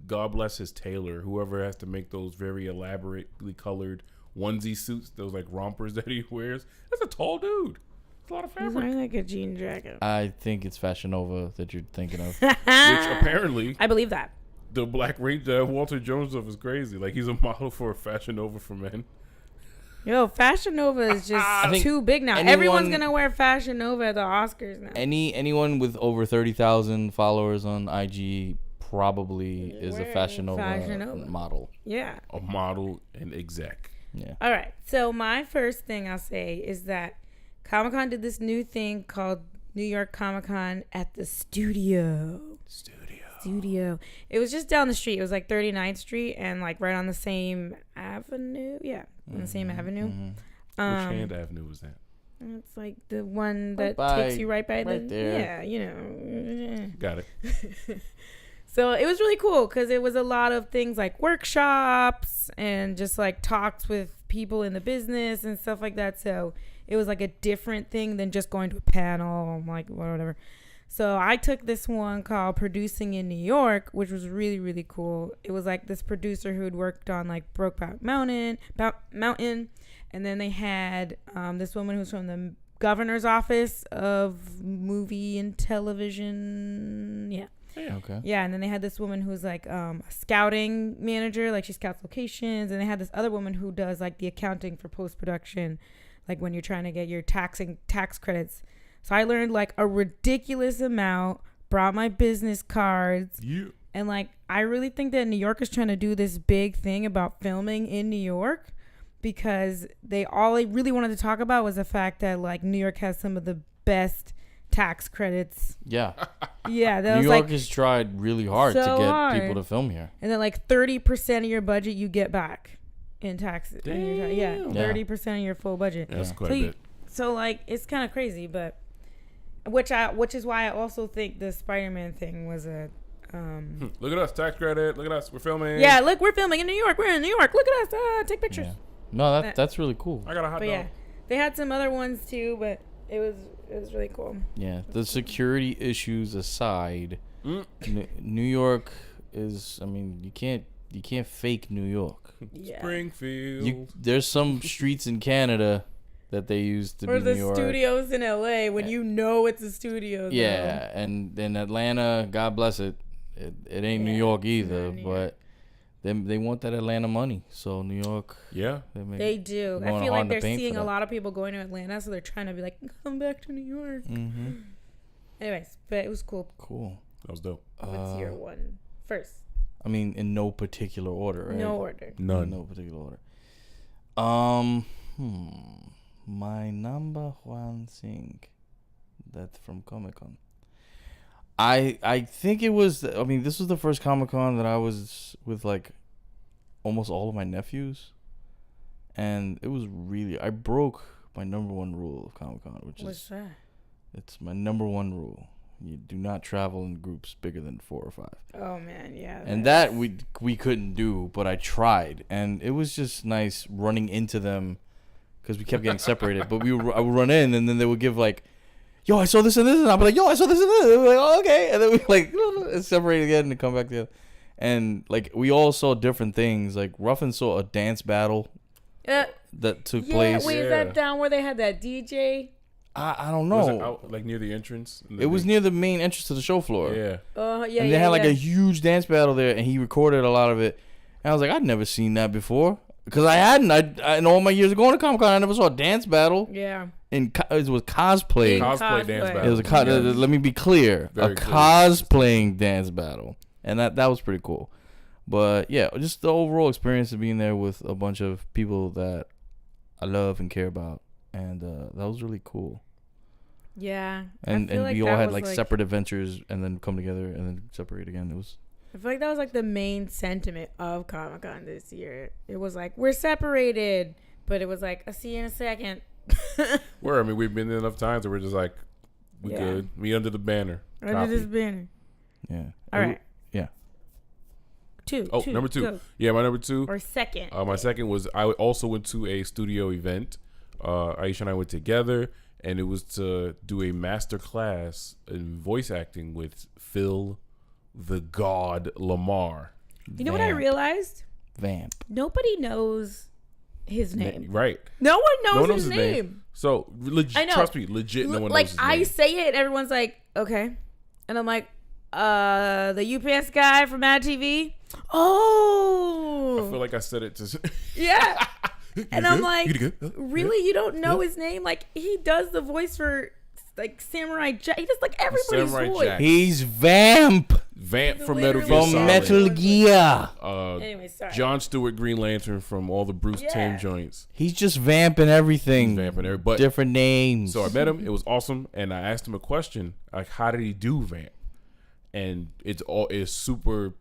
God bless his tailor, whoever has to make those very elaborately colored onesie suits, those like rompers that he wears. That's a tall dude. It's a lot of He's fabric. wearing like a jean jacket. I think it's Fashion Nova that you're thinking of. Which apparently I believe that. the Black Ranger Walter Jones stuff is crazy. Like he's a model for Fashion Nova for men. Yo, Fashion Nova is just think too big now. anyone- Everyone's gonna wear Fashion Nova at the Oscars now. Anyone with over 30,000 followers on IG probably is a Wearing Fashion Nova Fashion Nova. model. Yeah. A model and exec. Yeah. All right. So my first thing I'll say is that Comic-Con did this new thing called New York Comic Con at the studio. It was just down the street. It was like 39th Street and like right on the same avenue. Yeah, on the same avenue. Which hand avenue was that? It's like the one that takes you right by there. Yeah, you know. Got it. So it was really cool because it was a lot of things like workshops and just like talks with people in the business and stuff like that. So it was like a different thing than just going to a panel, like whatever. So I took this one called Producing in New York, which was really, really cool. It was like this producer who had worked on like Brokeback Mountain. And then they had this woman who's from the governor's office of movie and television. Yeah. Yeah. Okay. Yeah, and then they had this woman who's like a scouting manager, like she scouts locations. And they had this other woman who does like the accounting for post-production, like when you're trying to get your tax credits. So I learned like a ridiculous amount, brought my business cards. Yeah. And like, I really think that New York is trying to do this big thing about filming in New York because they really wanted to talk about was the fact that like New York has some of the best tax credits. Yeah. Yeah. That New was York like has tried really hard to get people to film here. And then like 30% of your budget you get back in taxes. Damn. Yeah. 30% of your full budget. That's quite a bit. So like, it's kind of crazy, but which is why I also think the Spider-Man thing was a Look at us, tax credit. Look at us, we're filming. yeah, look, we're filming in New York. We're in New York. Look at us. Take pictures. Yeah. No, that's really cool. I got a hot But dog. yeah, they had some other ones too, but it was really cool. Yeah, the security issues aside, New York is. I mean, you can't fake New York. Yeah. Springfield. There's some streets in Canada that they used to Or be the New York. studios in LA when you know it's a studio. Yeah, and in Atlanta, God bless it, it ain't New York either, but they want that Atlanta money. So New York, Yeah. They do. I feel like they're seeing a lot of people going to Atlanta, so they're trying to be like, come back to New York. Mm-hmm. Anyways, but it was cool. Cool. That was dope. What's your one first? I mean, in no particular order, right? No order. None. In no particular order. My number one thing that's from Comic-Con. I think it was, I mean, this was the first Comic-Con that I was with, like, almost all of my nephews. And it was really, I broke my number one rule of Comic-Con, which What's that? It's my number one rule. You do not travel in groups bigger than 4 or 5. Oh, man, yeah. And that we couldn't do, but I tried. And it was just nice running into them because we kept getting separated. But I would run in, and then they would give, like, yo, I saw this and this. And I'd be like, yo, I saw this and this. And we're like, oh, okay. And then we, like, separate again and come back together. And, like, we all saw different things. Like, Ruffin saw a dance battle that took place. Wait, is that down where they had that DJ? I don't know. Was it out, like, near the entrance? It was near the main entrance to the show floor. Yeah. Yeah. And they had, like, a huge dance battle there, and he recorded a lot of it. And I was like, I'd never seen that before. Because I hadn't. In all my years of going to Comic-Con, I never saw a dance battle. Yeah. It was cosplay. Cosplay dance battle. It was let me be clear. Very clear. Cosplaying dance battle. And that was pretty cool. But, yeah, just the overall experience of being there with a bunch of people that I love and care about. And that was really cool. Yeah. And we all had like separate adventures and then come together and then separate again. I feel like that was like the main sentiment of Comic-Con this year. It was like, we're separated, but it was like, I'll see you in a second. I mean, we've been there enough times where we're just like, we good. We under the banner. Under this banner. Yeah. All right. Yeah. Number 2. Go. Yeah, my number 2. Or second. My second was, I also went to a studio event. Aisha and I went together, and it was to do a master class in voice acting with Phil the God Lamar. You know what I realized? Vamp. Nobody knows his name. Right. No one knows his name. So, trust me, legit, no one knows his name. I say it, everyone's like, okay. And I'm like, the UPS guy from Mad TV? Oh. I feel like I said it to... Yeah. And I'm like, really? You don't know his name? Like, he does the voice for, like, Samurai Jack. He does, like, everybody's voice. Jack. He's Vamp. Vamp It's from Metal Gear literally- From Solid. Metal Gear. Anyway, sorry. John Stewart Green Lantern from all the Bruce Yeah. Timm joints. He's just vamping everything. He's vamping every, but Different names. so I met him. It was awesome, and I asked him a question like, "How did he do Vamp?" And it's super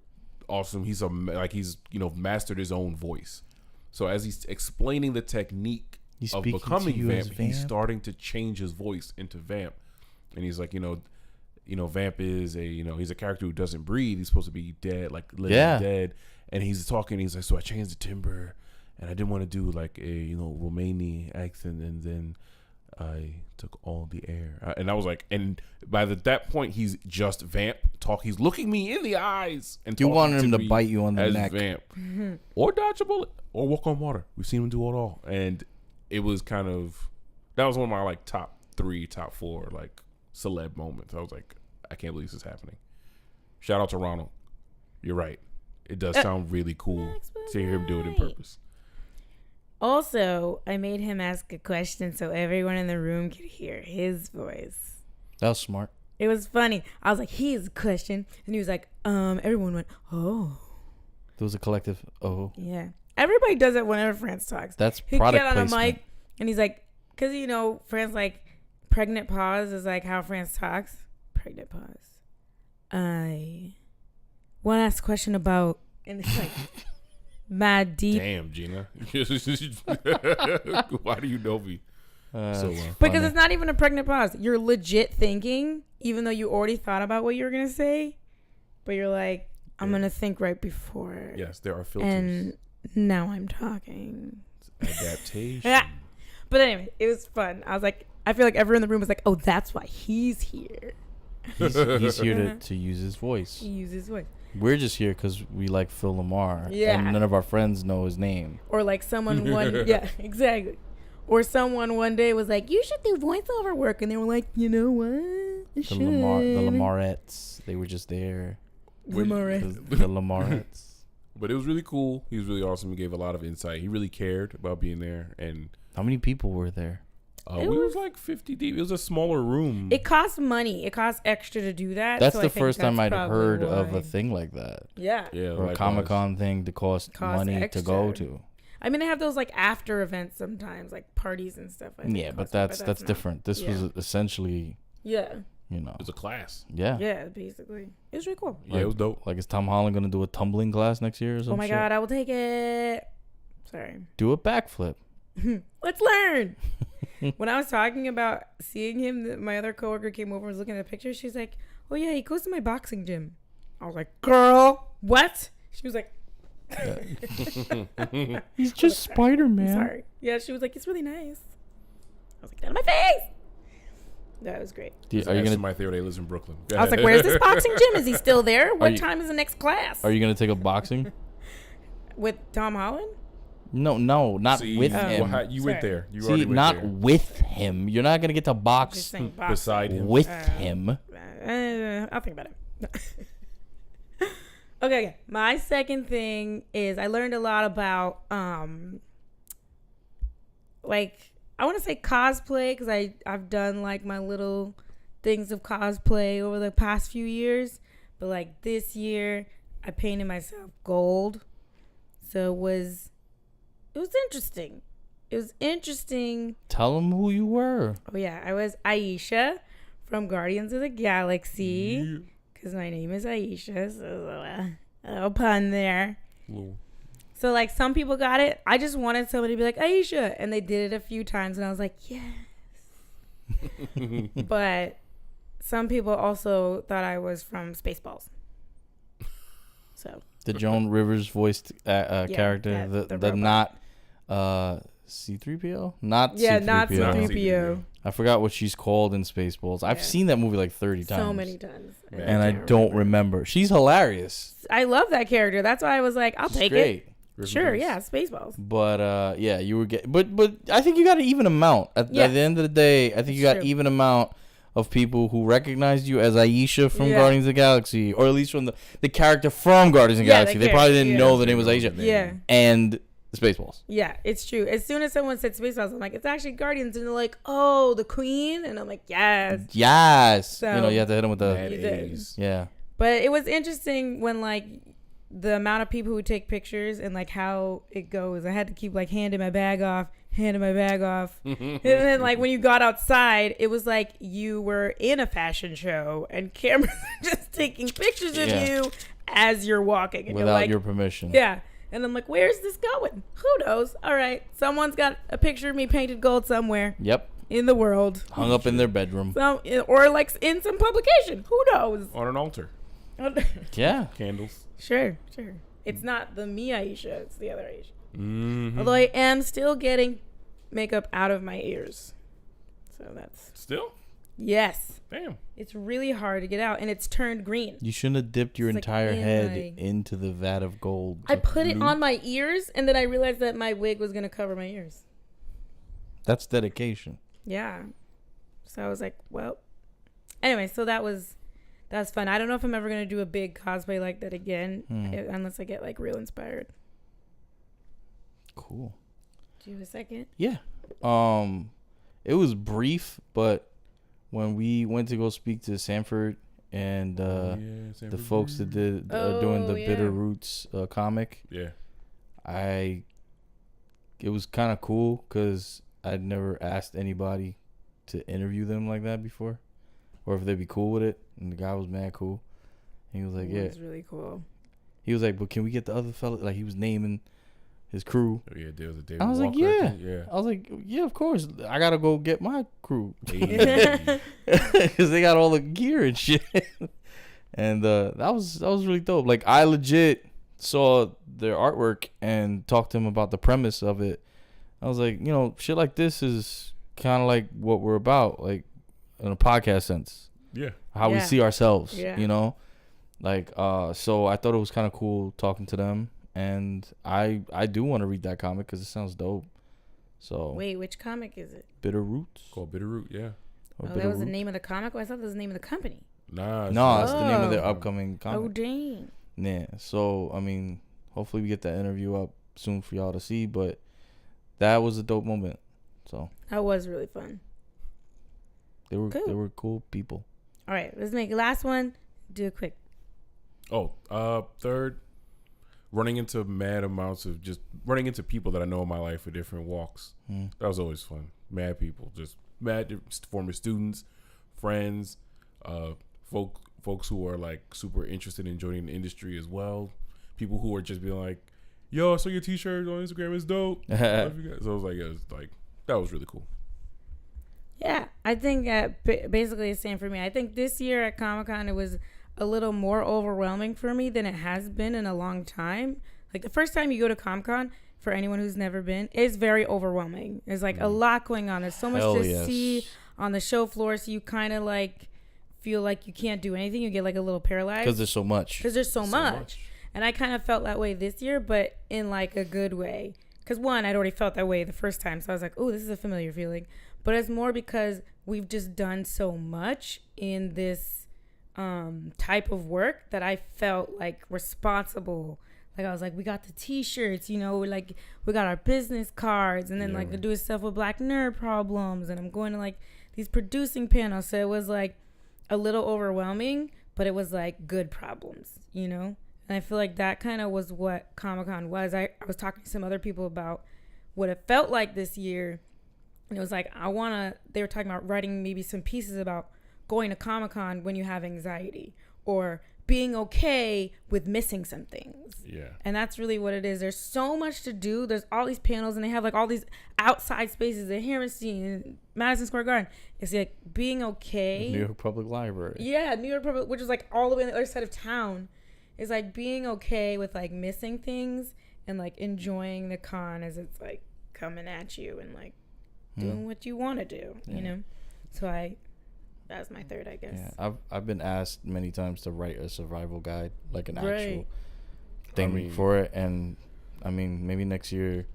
awesome. He's mastered his own voice. So as he's explaining the technique He's of speaking becoming to you as Vamp, he's Vamp? starting to change his voice into Vamp, and he's like, Vamp is he's a character who doesn't breathe. He's supposed to be dead, like living dead. And he's talking. He's like, so I changed the timbre, and I didn't want to do like a Romanian accent, and then I took all the air. And I was like, and by that point, he's just Vamp talk. He's looking me in the eyes, and You talking wanted him to me bite you on the as neck. Vamp, or dodge a bullet, or walk on water. We've seen him do it all, and it was kind of that was one of my like top 3, top 4 like celeb moments. I was like, I can't believe this is happening. Shout out to Ronald. You're right. It does sound really cool to hear him do it in purpose. Also, I made him ask a question so everyone in the room could hear his voice. That was smart. It was funny. I was like, "Here's a question," and he was like, Everyone went, "Oh." There was a collective. Oh, Yeah. Everybody does it whenever France talks. that's He'd product get on placement. a mic, and he's like, because France like pregnant pause is like how France talks. Pregnant pause. I want to ask a question about, and it's like mad deep. Damn, Gina. Why do you know me? So Because funny. it's not even a pregnant pause. You're legit thinking, even though you already thought about what you were going to say, but you're like, I'm going to think right before. Yes, there are filters. And now I'm talking. Adaptation. Yeah. But anyway, it was fun. I was like, I feel like everyone in the room was like, oh, that's why he's here. He's here to use his voice. He uses voice. We're just here because we like Phil Lamar. Yeah. And none of our friends know his name. Or like someone yeah, exactly. Or someone one day was like, you should do voiceover work. And they were like, you know what? I should. The Lamarettes. They were just there. Lamarettes. The Lamarettes. But it was really cool. He was really awesome. He gave a lot of insight. He really cared about being there. And How many people were there? we was like 50 deep. It was a smaller room. It costs money. It costs extra to do that. That's so I the think first time that's I'd probably heard of why. a thing like that. Yeah. Yeah, Or a likewise. Comic-Con thing to cost Costs money extra. to go to. I mean, they have those like after events sometimes, like parties and stuff. I think Yeah, but cost- that's not- different. This was essentially, Yeah. It was a class. yeah. Yeah, basically. It was really cool. Yeah, it was dope. Like, is Tom Holland going to do a tumbling class next year or something? Oh my God, I will take it. Sorry. Do a backflip. Let's learn. When I was talking about seeing him, my other coworker came over and was looking at the picture. She's like, oh yeah, he goes to my boxing gym. I was like, girl, what? She was like, He's just Spider-Man. sorry. Yeah, she was like, it's really nice. I was like, get out of my face. That was great. Are you Are you gonna my theory? They lives in Brooklyn. I was like, where's this boxing gym? Is he still there? What you- time is the next class? Are you gonna take up boxing? With Tom Holland? No, not See, with Oh. him. you went Sorry. there. You See, already went not there. with him. You're not gonna get to Just box saying boxing. Beside him. with him. I'll think about it. Okay. My second thing is I learned a lot about like I want to say cosplay because I've done like my little things of cosplay over the past few years, but like this year I painted myself gold, so it was interesting. It was interesting. Tell him who you were. Oh yeah, I was Aisha from Guardians of the Galaxy because my name is Aisha, so a little pun there. Little- So like some people got it. I just wanted somebody to be like Aisha, and they did it a few times, and I was like, yes. But some people also thought I was from Spaceballs. So The Joan Rivers voiced character. the The robot. not C-3PO? Not yeah, C-3PO. not C-3PO. C-3PO. I forgot what she's called in Spaceballs. I've Yeah. seen that movie like 30 times. So many times, And I can't don't remember. She's hilarious. I love that character. That's why I was like, I'll She's take great. it. Sure, yeah, Spaceballs. But yeah, you were getting, but I think you got an even amount. At the end of the day, I think It's you got true. even amount of people who recognized you as Aisha from Yeah. Guardians of the Galaxy, or at least from the character from Guardians of the Yeah, Galaxy. the They probably character, didn't yeah. know the name was Aisha. Yeah. And Spaceballs. Yeah, it's true. As soon as someone said Spaceballs, I'm like, it's actually Guardians. And they're like, oh, the Queen? And I'm like, yes. Yes. So- you have to hit them with Mad the You did. A's. yeah. But it was interesting when like the amount of people who take pictures and like how it goes. I had to keep like handing my bag off. And then like when you got outside, it was like you were in a fashion show and cameras are just taking pictures of you as you're walking. And without you're like, your permission. Yeah. And I'm like, where's this going? Who knows? All right. Someone's got a picture of me painted gold somewhere. Yep. In the world. Hung up in their bedroom. Or like in some publication. Who knows? On an altar. Yeah. Candles. Sure. It's not the me Aisha. It's the other Aisha. Mm-hmm. Although I am still getting makeup out of my ears. So that's... Still? Yes. Damn. It's really hard to get out, and it's turned green. You shouldn't have dipped your entire head into the vat of gold. I put it on my ears, and then I realized that my wig was going to cover my ears. That's dedication. Yeah. So I was like, well... Anyway, so that's fun. I don't know if I'm ever going to do a big cosplay like that again, unless I get, like, real inspired. Cool. Do you have a second? Yeah. It was brief, but when we went to go speak to Sanford and Sanford the folks that are doing the Bitter Roots comic, it was kind of cool because I'd never asked anybody to interview them like that before, or if they'd be cool with it. And the guy was mad cool. And he was like, "Yeah, it's really cool." He was like, "But can we get the other fella?" Like he was naming his crew. Oh, yeah, there was a David I was Walker, like, yeah. I was like, yeah, of course. I gotta go get my crew because they got all the gear and shit. And that was really dope. Like I legit saw their artwork and talked to him about the premise of it. I was like, shit like this is kind of like what we're about, like in a podcast sense. Yeah. How we see ourselves. Yeah. Like so I thought it was kind of cool talking to them. And I do want to read that comic because it sounds dope. So wait, which comic is it? Bitter Roots. Called Bitter Root, yeah. That was the name of the comic? Oh, I thought that was the name of the company. No, it's the name of their upcoming comic. Oh, dang. Yeah. So I mean, hopefully we get that interview up soon for y'all to see. But that was a dope moment. So that was really fun. They were cool people. All right, let's make the last one. Do it quick. Third. Running into mad amounts of running into people that I know in my life for different walks. That was always fun. Mad people, just mad former students, friends, folks who are like super interested in joining the industry as well. People who are just being like, "Yo, I saw your T-shirt on Instagram. It's dope." So I was like, that was really cool. Yeah, I think basically the same for me. I think this year at Comic-Con it was a little more overwhelming for me than it has been in a long time. Like the first time you go to Comic-Con, for anyone who's never been, is very overwhelming. There's like a lot going on. There's so much to see on the show floor, so you kind of like feel like you can't do anything. You get like a little paralyzed because there's so much. Because there's so much. And I kind of felt that way this year, but in like a good way. Because one, I'd already felt that way the first time, so I was like, "Oh, this is a familiar feeling." But it's more because we've just done so much in this type of work that I felt like responsible. Like I was like, we got the T-shirts, like we got our business cards, and then like doing stuff with Black Nerd Problems, and I'm going to like these producing panels. So it was like a little overwhelming, but it was like good problems, And I feel like that kind of was what Comic-Con was. I was talking to some other people about what it felt like this year, and it was like they were talking about writing maybe some pieces about going to Comic-Con when you have anxiety or being okay with missing some things. Yeah. And that's really what it is. There's so much to do. There's all these panels and they have like all these outside spaces at Harrison and Madison Square Garden. It's like being okay. New York Public Library. Yeah, New York Public, which is like all the way on the other side of town. It's like being okay with like missing things and like enjoying the con as it's like coming at you and like doing what you want to do, So that's my third, I guess. Yeah, I've been asked many times to write a survival guide, like an actual thing for it, and I mean maybe next year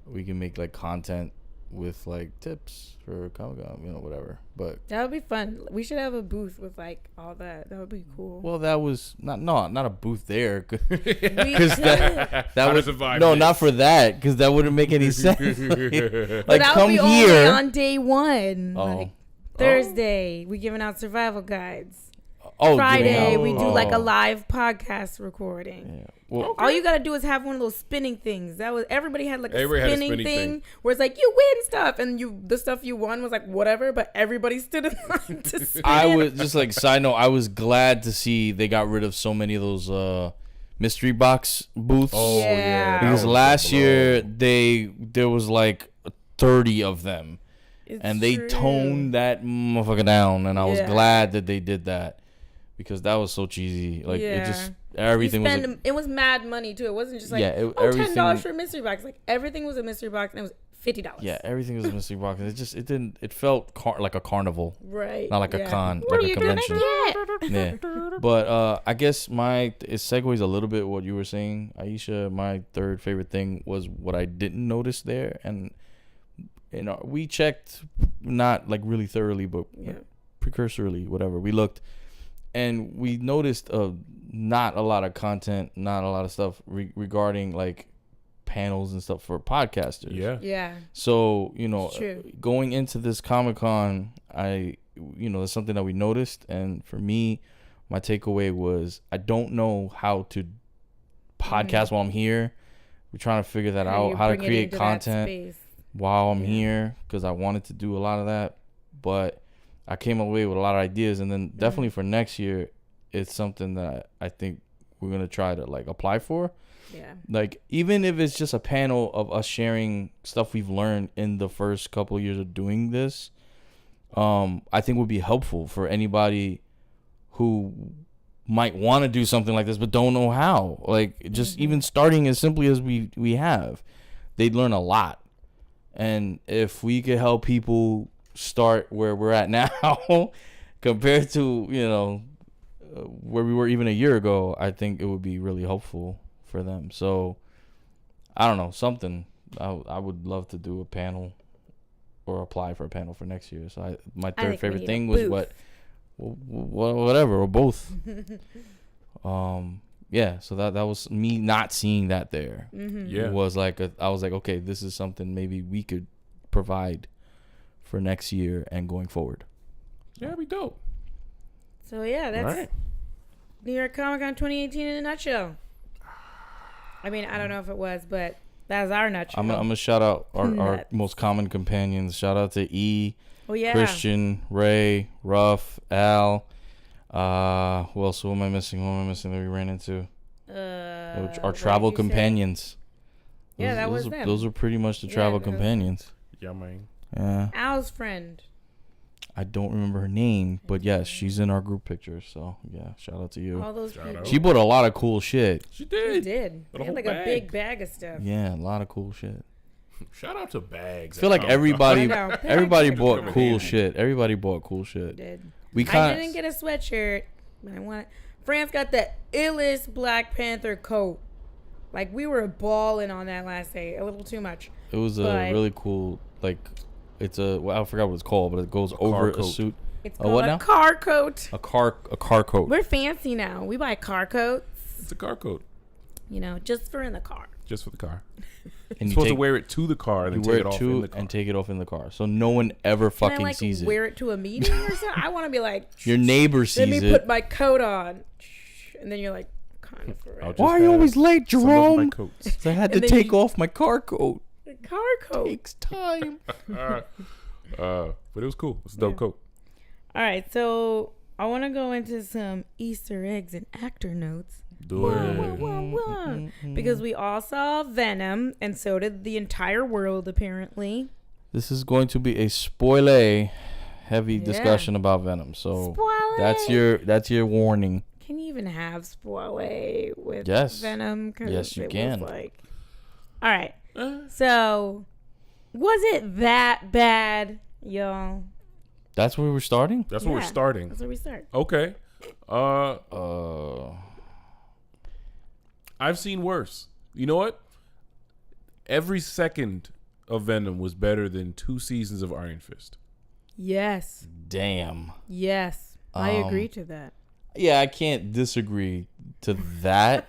we can make like content with like tips for Comic-Con, whatever. But that would be fun. We should have a booth with like all that. That would be cool. Well, that was not a booth there, because that would not for that, because that wouldn't make any sense. Like that come would be here only on day one. Oh. Like Thursday, we giving out survival guides. Friday, giving we out. do like a live podcast recording. Yeah. Well, All you gotta do is have one of those spinning things. Everybody had like a Everybody had a spinning spinning thing thing. where it's like you win stuff, and the stuff you won was like whatever, but everybody stood in line to spin. I was just like side note. I was glad to see they got rid of so many of those mystery box booths. Oh Yeah. yeah, that because was last below. year there was like 30 of them, It's and they true. toned that motherfucker down, and I was Yeah. glad that they did that because that was so cheesy. Like it just everything was. Like, It was mad money too. It wasn't just like Yeah, $10 everything- for a mystery box. Like everything was a mystery box, and it was $50. yeah, everything was a mystery box. It felt like a carnival, Right. not like a yeah. con, What like are a you doing convention. yet? Yeah, but I guess it segues a little bit what you were saying, Aisha. My third favorite thing was what I didn't notice there, and we checked not like really thoroughly, but Yeah. precursorily, whatever. We looked, and we noticed not a lot of content, not a lot of stuff regarding like panels and stuff for podcasters. Yeah. Yeah. So, It's true. going into this Comic-Con, that's something that we noticed. And for me, my takeaway was I don't know how to podcast while I'm here. We're trying to figure that out, you how to bring it create into that content space. while I'm Yeah. here, because I wanted to do a lot of that. But I came away with a lot of ideas. And then definitely for next year, it's something that I think we're going to try to like apply for. Yeah. Like, even if it's just a panel of us sharing stuff we've learned in the first couple of years of doing this, I think would be helpful for anybody who might want to do something like this but don't know how. Like, just even starting as simply as we have, they'd learn a lot. And if we could help people start where we're at now compared to, where we were even a year ago, I think it would be really helpful for them. So I don't know, something I would love to do a panel or apply for a panel for next year. So my think third we favorite need a thing was booth. whatever, or both. Yeah, so that was me not seeing that there. Yeah. Was like I was like, okay, this is something maybe we could provide for next year and going forward. Yeah, that'd be dope. So yeah, that's All right. New York Comic Con 2018 in a nutshell. I mean, I don't know if it was, but that's our nutshell. I'm gonna shout out our Nuts. most common companions. Shout out to E, Oh yeah. Christian, Ray, Ruff, Al. Who else? Who am I missing? That we ran into? Our what travel did you say? companions. Yeah, that was those them. Those are pretty much the Yeah, travel those- companions. Yeah, man. Yeah, Al's friend. I don't remember her name, but yes, she's in our group picture. So yeah, shout out to you. All those Shout people. out. She bought a lot of cool shit. She He did. did. But He a had whole like bag. a big bag of stuff. Yeah, a lot of cool shit. Shout out to Bags. I feel like I everybody know. everybody Bags bought are cool handy. shit. Everybody bought cool shit. Did. We I kind didn't get a sweatshirt, but I want. France got the illest Black Panther coat. Like we were balling on that last day, a little too much. It was a But- really cool, like, it's I forgot what it's called, but it goes over a coat. suit. It's A called what a now? car coat. A car coat. We're fancy now. We buy car coats, It's a car coat. just for in the car. Just for the car. And You're you supposed to take, wear it to the car and you then wear take it it off in to the car. and take it off in the car, so no one ever Can fucking I like sees wear it. it to a meeting or something? I want to be like, Your neighbor let sees me it. put my coat on, and then you're like, kind of for I'll it. just Why are you have always late, some of my Jerome? coats. So I had to And then take you- off my car coat. Car coat. Takes time. But it was cool. It's a dope coat. All right, so I want to go into some Easter eggs and actor notes. Do Wah, it. wah, wah, wah. Because we all saw Venom, and so did the entire world, apparently. This is going to be a Spoilae heavy Yeah. discussion about Venom. So Spoilae. that's your warning. Can you even have Spoilae with Yes. Venom? 'Cause Yes, you it can. Was like... All right. So, was it that bad, y'all? That's where we're starting. That's where we're Yeah, starting. That's where we start. Okay. Uh, I've seen worse. You know what? Every second of Venom was better than 2 seasons of Iron Fist. Yes. damn. Yes. I agree to that. Yeah, I can't disagree to that.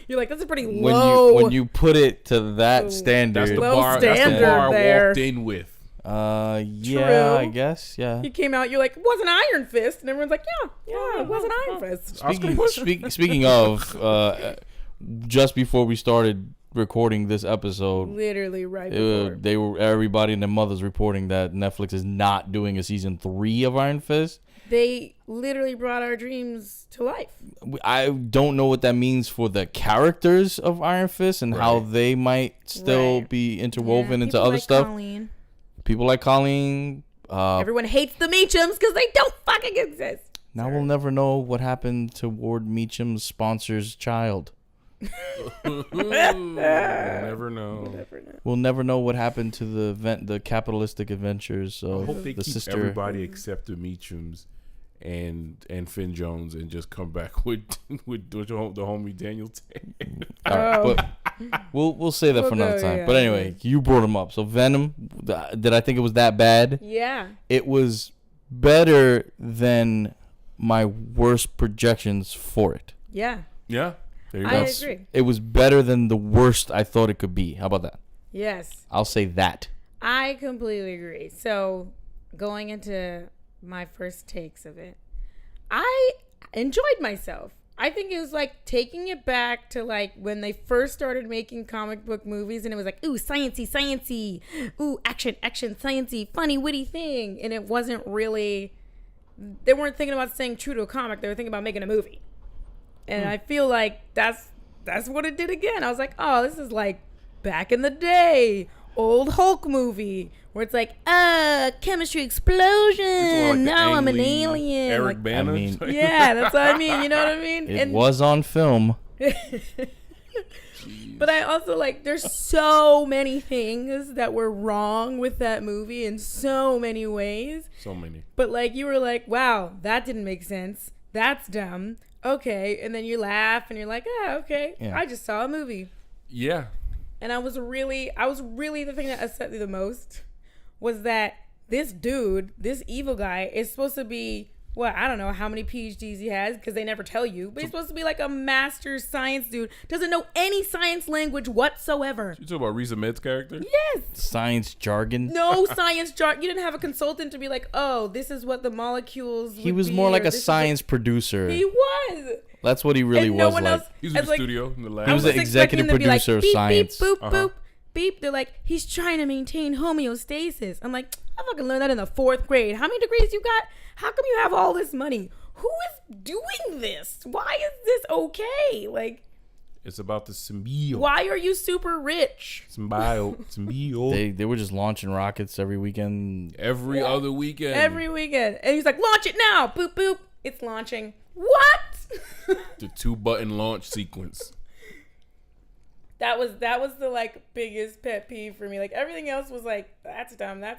You're like, that's a pretty when low. you put it to that standard, That's the Low bar. That's the standard bar I there. walked in with. Yeah, I guess. Yeah. He came out. You're like, it wasn't Iron Fist, and everyone's like, yeah, it wasn't Iron Fist. Speaking of, just before we started recording this episode, literally right before, everybody and their mothers reporting that Netflix is not doing a season 3 of Iron Fist. They literally brought our dreams to life. I don't know what that means for the characters of Iron Fist and how they might still be interwoven into other stuff. Colleen. People like Colleen. Everyone hates the Meachums because they don't fucking exist. Now we'll never know what happened to Ward Meacham's sponsor's child. We'll never know. We'll never know what happened to the capitalistic adventures of I hope they the keep sister. Everybody except the Meachums and Finn Jones and just come back with the homie Daniel Tan. All right, but we'll say that for another time. But anyway, you brought him up. So Venom, did I think it was that bad? Yeah. It was better than my worst projections for it. Yeah. Yeah. There you I go. agree. It was better than the worst I thought it could be. How about that? Yes. I'll say that. I completely agree. So going into my first takes of it, I enjoyed myself. I think it was like taking it back to like when they first started making comic book movies, and it was like, ooh, sciencey, ooh, action, sciencey, funny, witty thing. And it wasn't really, they weren't thinking about staying true to a comic. They were thinking about making a movie. And I feel like that's what it did again. I was like, oh, this is like back in the day, old Hulk movie where it's like, chemistry explosion. Like now I'm an alien. Eric like, Bana. I mean, yeah, that's what I mean. You know what I mean? It was on film. But I also like, there's so many things that were wrong with that movie in so many ways. So many. But like, you were like, wow, that didn't make sense. That's dumb. Okay. And then you laugh and you're like, okay. Yeah. I just saw a movie. Yeah. And I was really the thing that upset me the most was that this dude, this evil guy, is supposed to be, well, I don't know how many PhDs he has because they never tell you, but he's supposed to be like a master science dude. Doesn't know any science language whatsoever. You talking about Riz Ahmed's character? Yes. Science jargon. No science jargon. You didn't have a consultant to be like, oh, this is what the molecules He would was be, more like or a this is science producer. He was. That's what he really And no was one like. else. He was in as the like, studio in the lab. He was I the executive expecting him to be like, producer of beep, science. Beep, boop, boop, beep. They're like, he's trying to maintain homeostasis. I'm like, I fucking learned that in the 4th grade. How many degrees you got? How come you have all this money? Who is doing this? Why is this okay? Like, it's about the symbiote. why are you super rich? Symbiote. They were just launching rockets every weekend. Every other weekend. Every weekend. And he's like, launch it now. Boop, boop. It's launching. What? The 2-button launch sequence. That was the like biggest pet peeve for me. Like everything else was like, that's dumb. I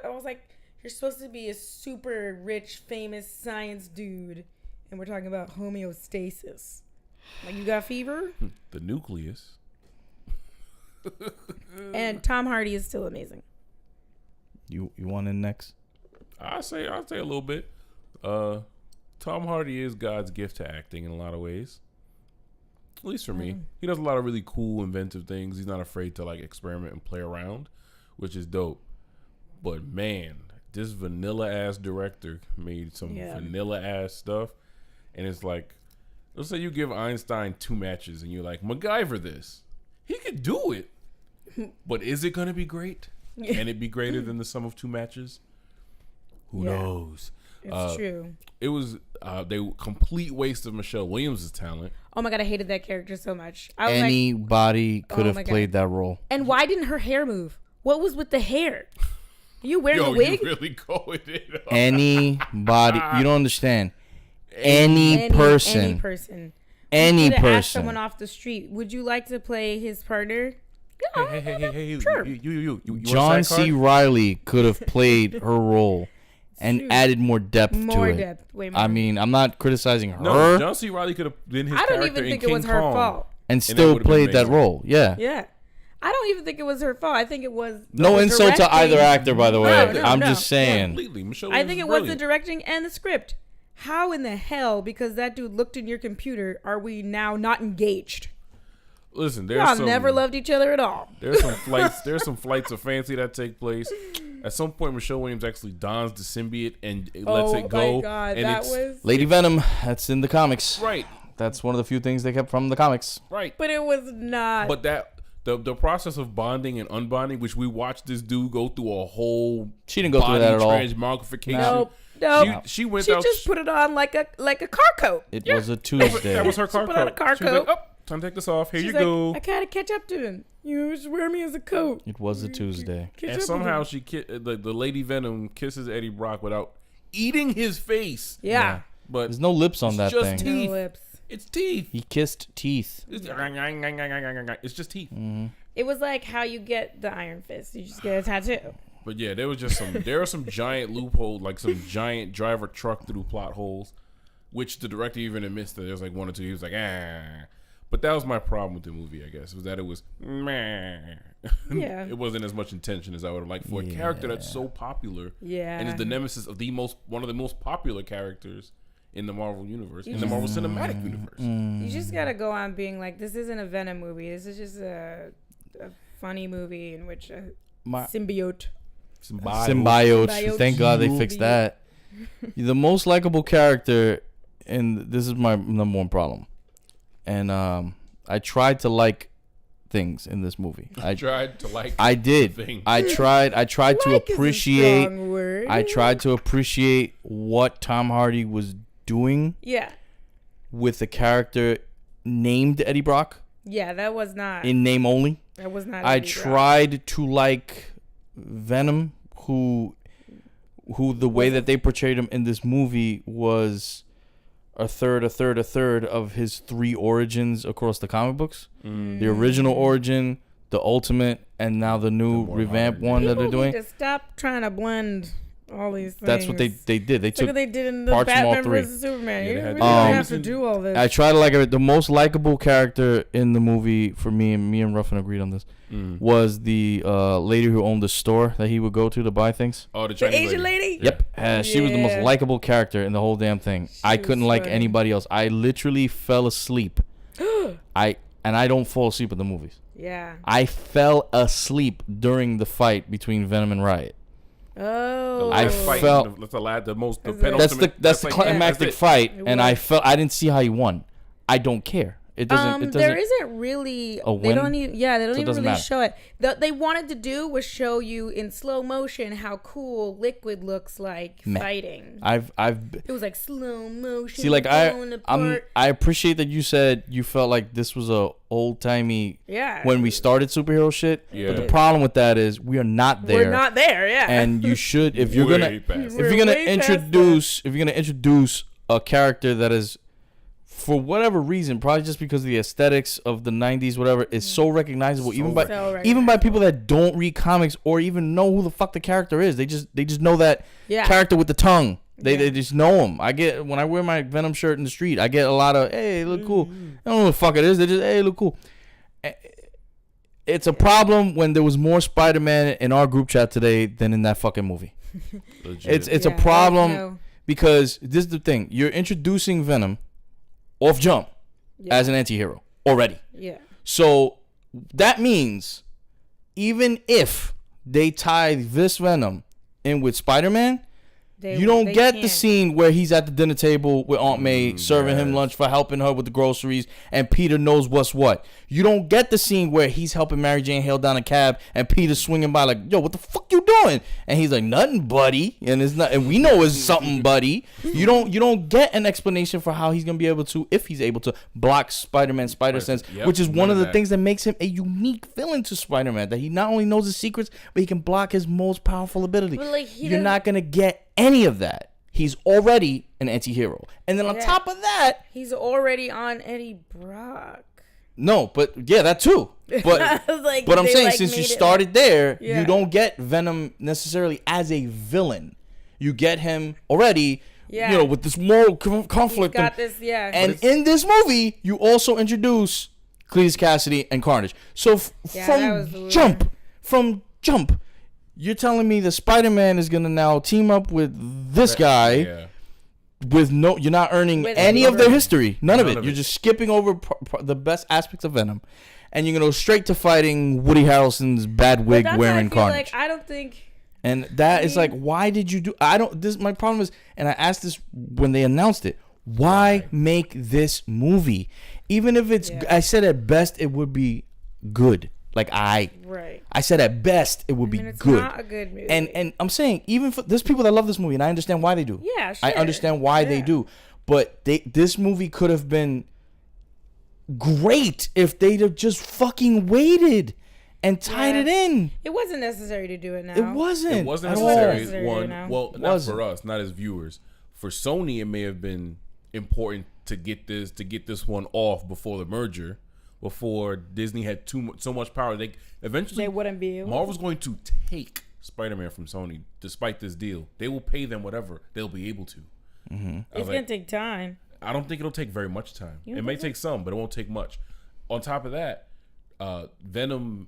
was like, you're supposed to be a super rich, famous science dude, and we're talking about homeostasis. Like, you got fever? The nucleus. And Tom Hardy is still amazing. You want in next? I'll say a little bit. Tom Hardy is God's gift to acting in a lot of ways. At least for me. He does a lot of really cool, inventive things. He's not afraid to like experiment and play around, which is dope. But man, this vanilla ass director made some vanilla ass stuff, and it's like, let's say you give Einstein 2 matches and you're like, MacGyver this. He could do it. But is it gonna be great? Can it be greater than the sum of 2 matches? Who knows? It's true. It was they complete waste of Michelle Williams' talent. Oh my God, I hated that character so much. I was Anybody could oh have played that role. and why didn't her hair move? What was with the hair? Are you wearing a wig? You really going it up. Anybody. You don't understand. Any person. You could ask someone off the street, would you like to play his partner? Hey, sure. You John C. Reilly could have played her role and added more depth to it. More depth. Way more. I mean, I'm not criticizing her. No, John C. Reilly could have been his I character don't even think in it was King her Kong. fault. And still would've been played that amazing. role. Yeah. Yeah. I don't even think it was her fault. I think it was No the insult to directing. either actor, by the way. No, I'm no. just saying. Completely. Michelle I think it was the brilliant. directing and the script. How in the hell, because that dude looked in your computer, are we now not engaged? Listen, there's Y'all some, never loved each other at all. There's some flights. There's some flights of fancy that take place. At some point, Michelle Williams actually dons the symbiote and lets it go. Oh my god, and that was Lady Venom. That's in the comics. right. That's one of the few things they kept from the comics. Right. But it was not. But that the process of bonding and unbonding, which we watched this dude go through a whole She didn't go through that at all. transmogrification. Nope. She went She out. just put it on like a car coat. It was a Tuesday. That was her car put on a coat. car She was like, coat. oh, time to take this off. Here She's you like, go. I gotta catch up to him. You just wear me as a coat. It was a Tuesday. Catch And up somehow with him. the Lady Venom kisses Eddie Brock without eating his face. Yeah. But There's no lips on that just thing. teeth. No lips. It's teeth. He kissed teeth. It's just teeth. It was like how you get the Iron Fist. You just get a tattoo. But yeah, there were some giant loopholes, like some giant driver truck through plot holes, which the director even admits that there's like one or two. He was like, ah. But that was my problem with the movie, I guess, was that it was meh. Yeah. It wasn't as much intention as I would have liked for a character that's so popular. Yeah. And is the nemesis of one of the most popular characters in the Marvel universe, in the Marvel Cinematic Universe. You just gotta go on being like, this isn't a Venom movie. This is just a funny movie in which a symbiote. Symbiote. Thank God they fixed that. The most likable character, and this is my number one problem. And I tried to like things in this movie. I tried to like. I did. things. I tried to Like is a appreciate. strong word. I tried to appreciate what Tom Hardy was doing Yeah. with the character named Eddie Brock Yeah, that was not. in name only. That was not. I Eddie Brock. tried to like Venom, who the way that they portrayed him in this movie was a third of his three origins across the comic books. The original origin, the ultimate, and now the new revamped one that they're People doing. need to stop trying to blend all these things. That's what they did. They Look took what they did in the parts from all Batman three. vs Superman. Yeah, You they had really the- don't have to do all this. I try to like it. The most likable character in the movie for me, and me and Ruffin agreed on this, was the lady who owned the store that he would go to buy things. Oh, the the Chinese Asian lady. Yep. She was the most Yeah. likable character in the whole damn thing. I was couldn't like funny. anybody else. I literally fell asleep. I don't fall asleep at the movies. Yeah. I fell asleep during the fight between Venom and Riot. Oh. I felt- That's the most. The That's it. penultimate. That's the like- climactic that's it. fight, It and was. I didn't see how he won. I don't care. It doesn't. There isn't really. a They win, don't even. Yeah, they don't so it even doesn't really matter. show it. What they wanted to do was show you in slow motion how cool Liquid looks like Meh. fighting. I've It was like slow motion. see like falling I apart. appreciate that you said you felt like this was a old timey Yeah. when we started superhero shit. Yeah. But the problem with that is we are not there. We're not there. Yeah. And you should if you're Way gonna past We're if you're gonna way past introduce a character that is, for whatever reason, probably just because of the aesthetics of the 90s, whatever, is so recognizable, even by recognizable. people that don't read comics or even know who the fuck the character is. They just know that Yeah. character with the tongue. They Yeah. just know him. I get when I wear my Venom shirt in the street, I get a lot of hey, look cool. I don't know what the fuck it is. They just hey, look cool. It's a problem when there was more Spider-Man in our group chat today than in that fucking movie. Legit. It's a Yeah, problem no. because this is the thing. You're introducing Venom off jump Yeah. as an anti-hero already. Yeah. So that means even if they tie this Venom in with Spider-Man, you don't they get the can't. scene where he's at the dinner table with Aunt May serving him yes. lunch for helping her with the groceries and Peter knows what's what. You don't get the scene where he's helping Mary Jane hail down a cab and Peter's swinging by like, yo, what the fuck you doing? And he's like, nothing, buddy. And it's not, and we know it's something, buddy. You don't get an explanation for how he's gonna be able to, if he's able to, block Spider-Man's spider sense, Yep, which is none one of of the that. things that makes him a unique villain to Spider-Man. That he not only knows his secrets, but he can block his most powerful ability. But, like, he You're doesn't- not gonna get any of that. He's already an anti-hero. And then on Yeah. top of that, He's already on Eddie Brock. no, but yeah, that too. But I was like, but I'm they, saying like, since you made it- started there, Yeah. you don't get Venom necessarily as a villain. You get him already, Yeah. with this moral conflict. He's got this, yeah. And in this movie, you also introduce Cletus Cassidy and Carnage. So Yeah, that was from weird. jump, you're telling me the Spider-Man is gonna now team up with this guy Yeah. with no, you're not earning With any none of their of it. history, none of None it. of You're it. just skipping over the best aspects of Venom, and you're gonna go straight to fighting Woody Harrelson's bad But wig that's wearing why I feel Carnage. like I don't think And that is like, why did you do? My problem is, and I asked this when they announced it. Why make this movie? Even if it's, I said at best it would be good. Like I said at best it would be it's good. Not a good movie. And I'm saying even for there's people that love this movie, and I understand why they do. Yeah, sure. I understand why they do. But this movie could have been great if they'd have just fucking waited and tied it in. It wasn't necessary to do it now. It wasn't. It wasn't at necessary. all. Well, not for us, not as viewers. For Sony, it may have been important to get this one off before the merger, before Disney had so much power. They wouldn't be able. Marvel's going to take Spider-Man from Sony, despite this deal. They will pay them whatever they'll be able to. Mm-hmm. It's gonna take time. I don't think it'll take very much time. It may take some, but it won't take much. On top of that, Venom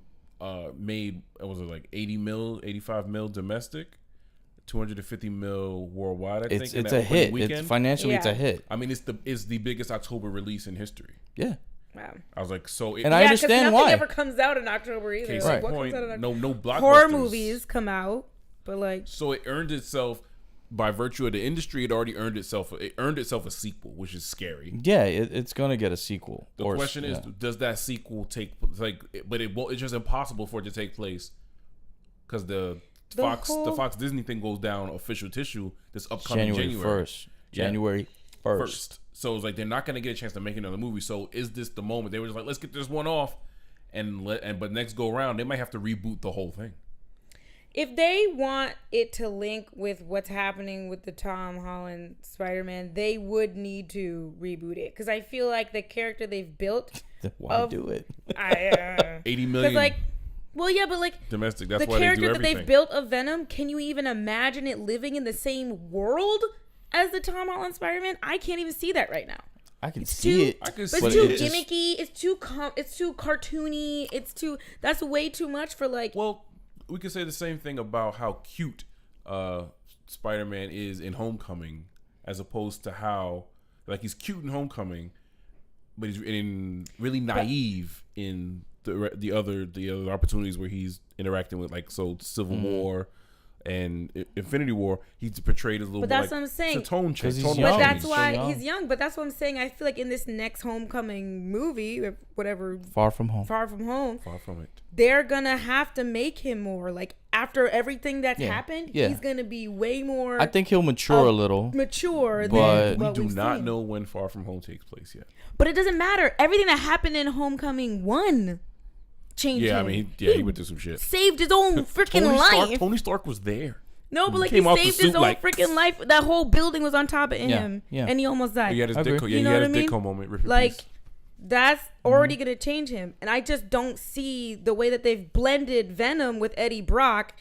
made, was it like 85 mil domestic, 250 mil worldwide. I think it's a hit. Weekend. It's financially, it's a hit. I mean, it's the biggest October release in history. Yeah. Wow. I was like, so. And I understand why. Nothing ever comes out in October either. Case Like, in what point, comes out in no blockbusters. Horror movies come out, but like. So it earned itself. By virtue of the industry, it already earned itself. It earned itself a sequel, which is scary. Yeah, it's gonna get a sequel. The question is, does that sequel take like? But it's just impossible for it to take place because the Fox Disney thing goes down official tissue this upcoming January 1st. January 1st. So it's like they're not gonna get a chance to make another movie. So is this the moment? They were just like, let's get this one off, but next go around they might have to reboot the whole thing. If they want it to link with what's happening with the Tom Holland Spider-Man, they would need to reboot it. Because I feel like the character they've built... Why do it? 80 million. Like, well, yeah, but like... Domestic, that's the why they do character everything. that they've built of Venom, can you even imagine it living in the same world as the Tom Holland Spider-Man? I can't even see that right now. I can see it. But it's too gimmicky. It's too cartoony. That's way too much for like... Well... We could say the same thing about how cute Spider-Man is in Homecoming, as opposed to how like he's cute in Homecoming, but he's really naive in the other opportunities where he's interacting with Civil War and Infinity War. He's portrayed as a little. But that's what I'm saying. It's a tone change. But that's why he's young. But that's what I'm saying. I feel like in this next Homecoming movie, or whatever, Far From Home, Far from it. They're gonna have to make him more like after everything that's happened. He's gonna be way more. I think he'll mature a little. But we do not know when Far From Home takes place yet. But it doesn't matter. Everything that happened in Homecoming 1 changed him. I mean, he went through some shit. Saved his own freaking life. Tony Stark was there. No, but like he saved his own freaking life. That whole building was on top of him, and he almost died. He had his Dicko moment. Like that's already gonna change him, and I just don't see the way that they've blended Venom with Eddie Brock,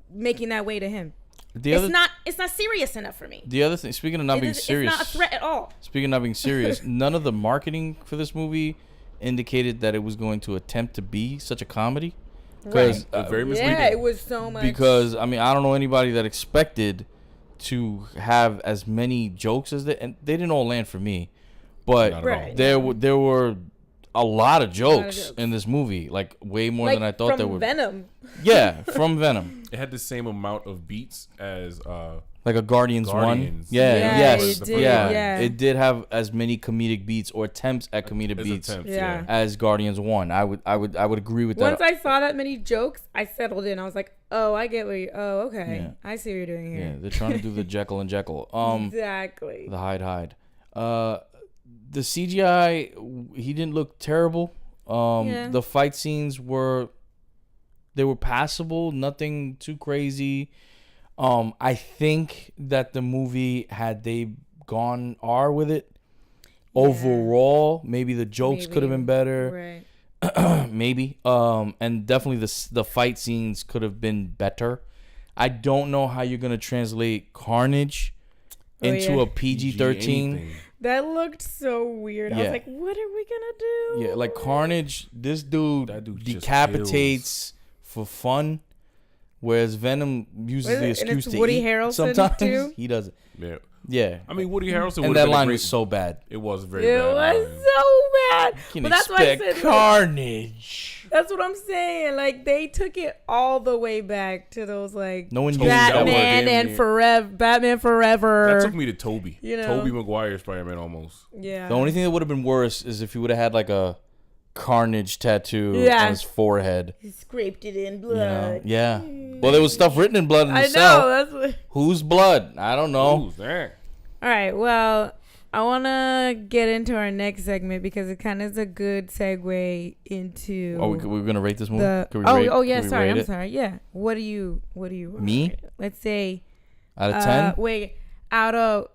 making that way to him. It's not serious enough for me. The other thing, speaking of not being serious, it's not a threat at all. Speaking of not being serious, none of the marketing for this movie indicated that it was going to attempt to be such a comedy. Because very misleading. Yeah, it was so much. Because I mean, I don't know anybody that expected to have as many jokes as and they didn't all land for me, but there were a lot of jokes in this movie, like way more than I thought there were. Venom. Yeah, from Venom. It had the same amount of beats as like a Guardians 1. It did have as many comedic beats or attempts at comedic beats as Guardians 1. I would agree with that. Once I saw that many jokes, I settled in. I was like, oh, I get what you. Oh, okay, I see what you're doing here. Yeah, they're trying to do the Jekyll and Jekyll. Exactly. The hide. The CGI, he didn't look terrible. The fight scenes were passable, nothing too crazy. I think that the movie, had they gone R with it, overall, maybe the jokes could have been better. Right. Maybe. And definitely the fight scenes could have been better. I don't know how you're gonna translate Carnage into a PG-13. That looked so weird. I was like, what are we gonna do? Yeah, like Carnage, this dude decapitates for fun, whereas Venom uses the excuse to Woody eat Harrelson sometimes. too? He doesn't. Yeah. Yeah. I mean, Woody Harrelson. And that line was so bad. It was very It bad. was so bad. Can But that's why I expect said carnage. that's what I'm saying. Like they took it all the way back to those like No one uses that word. Batman and Forever. Batman Forever. That took me to Toby. You know? Toby Maguire Spider-Man almost. Yeah. The only thing that would have been worse is if he would have had like a carnage tattoo Yeah. on his forehead. He scraped it in You know? blood. Yeah. Well, there was stuff written in blood in the I cell. know. That's what. Whose blood? I don't know. Who's that? All right. Well, I want to get into our next segment because it kind of is a good segue into. Oh, we're gonna rate this movie. the. Yeah. Sorry. I'm sorry. Yeah. What do you? Me? Let's say. Out of 10? Wait. Out of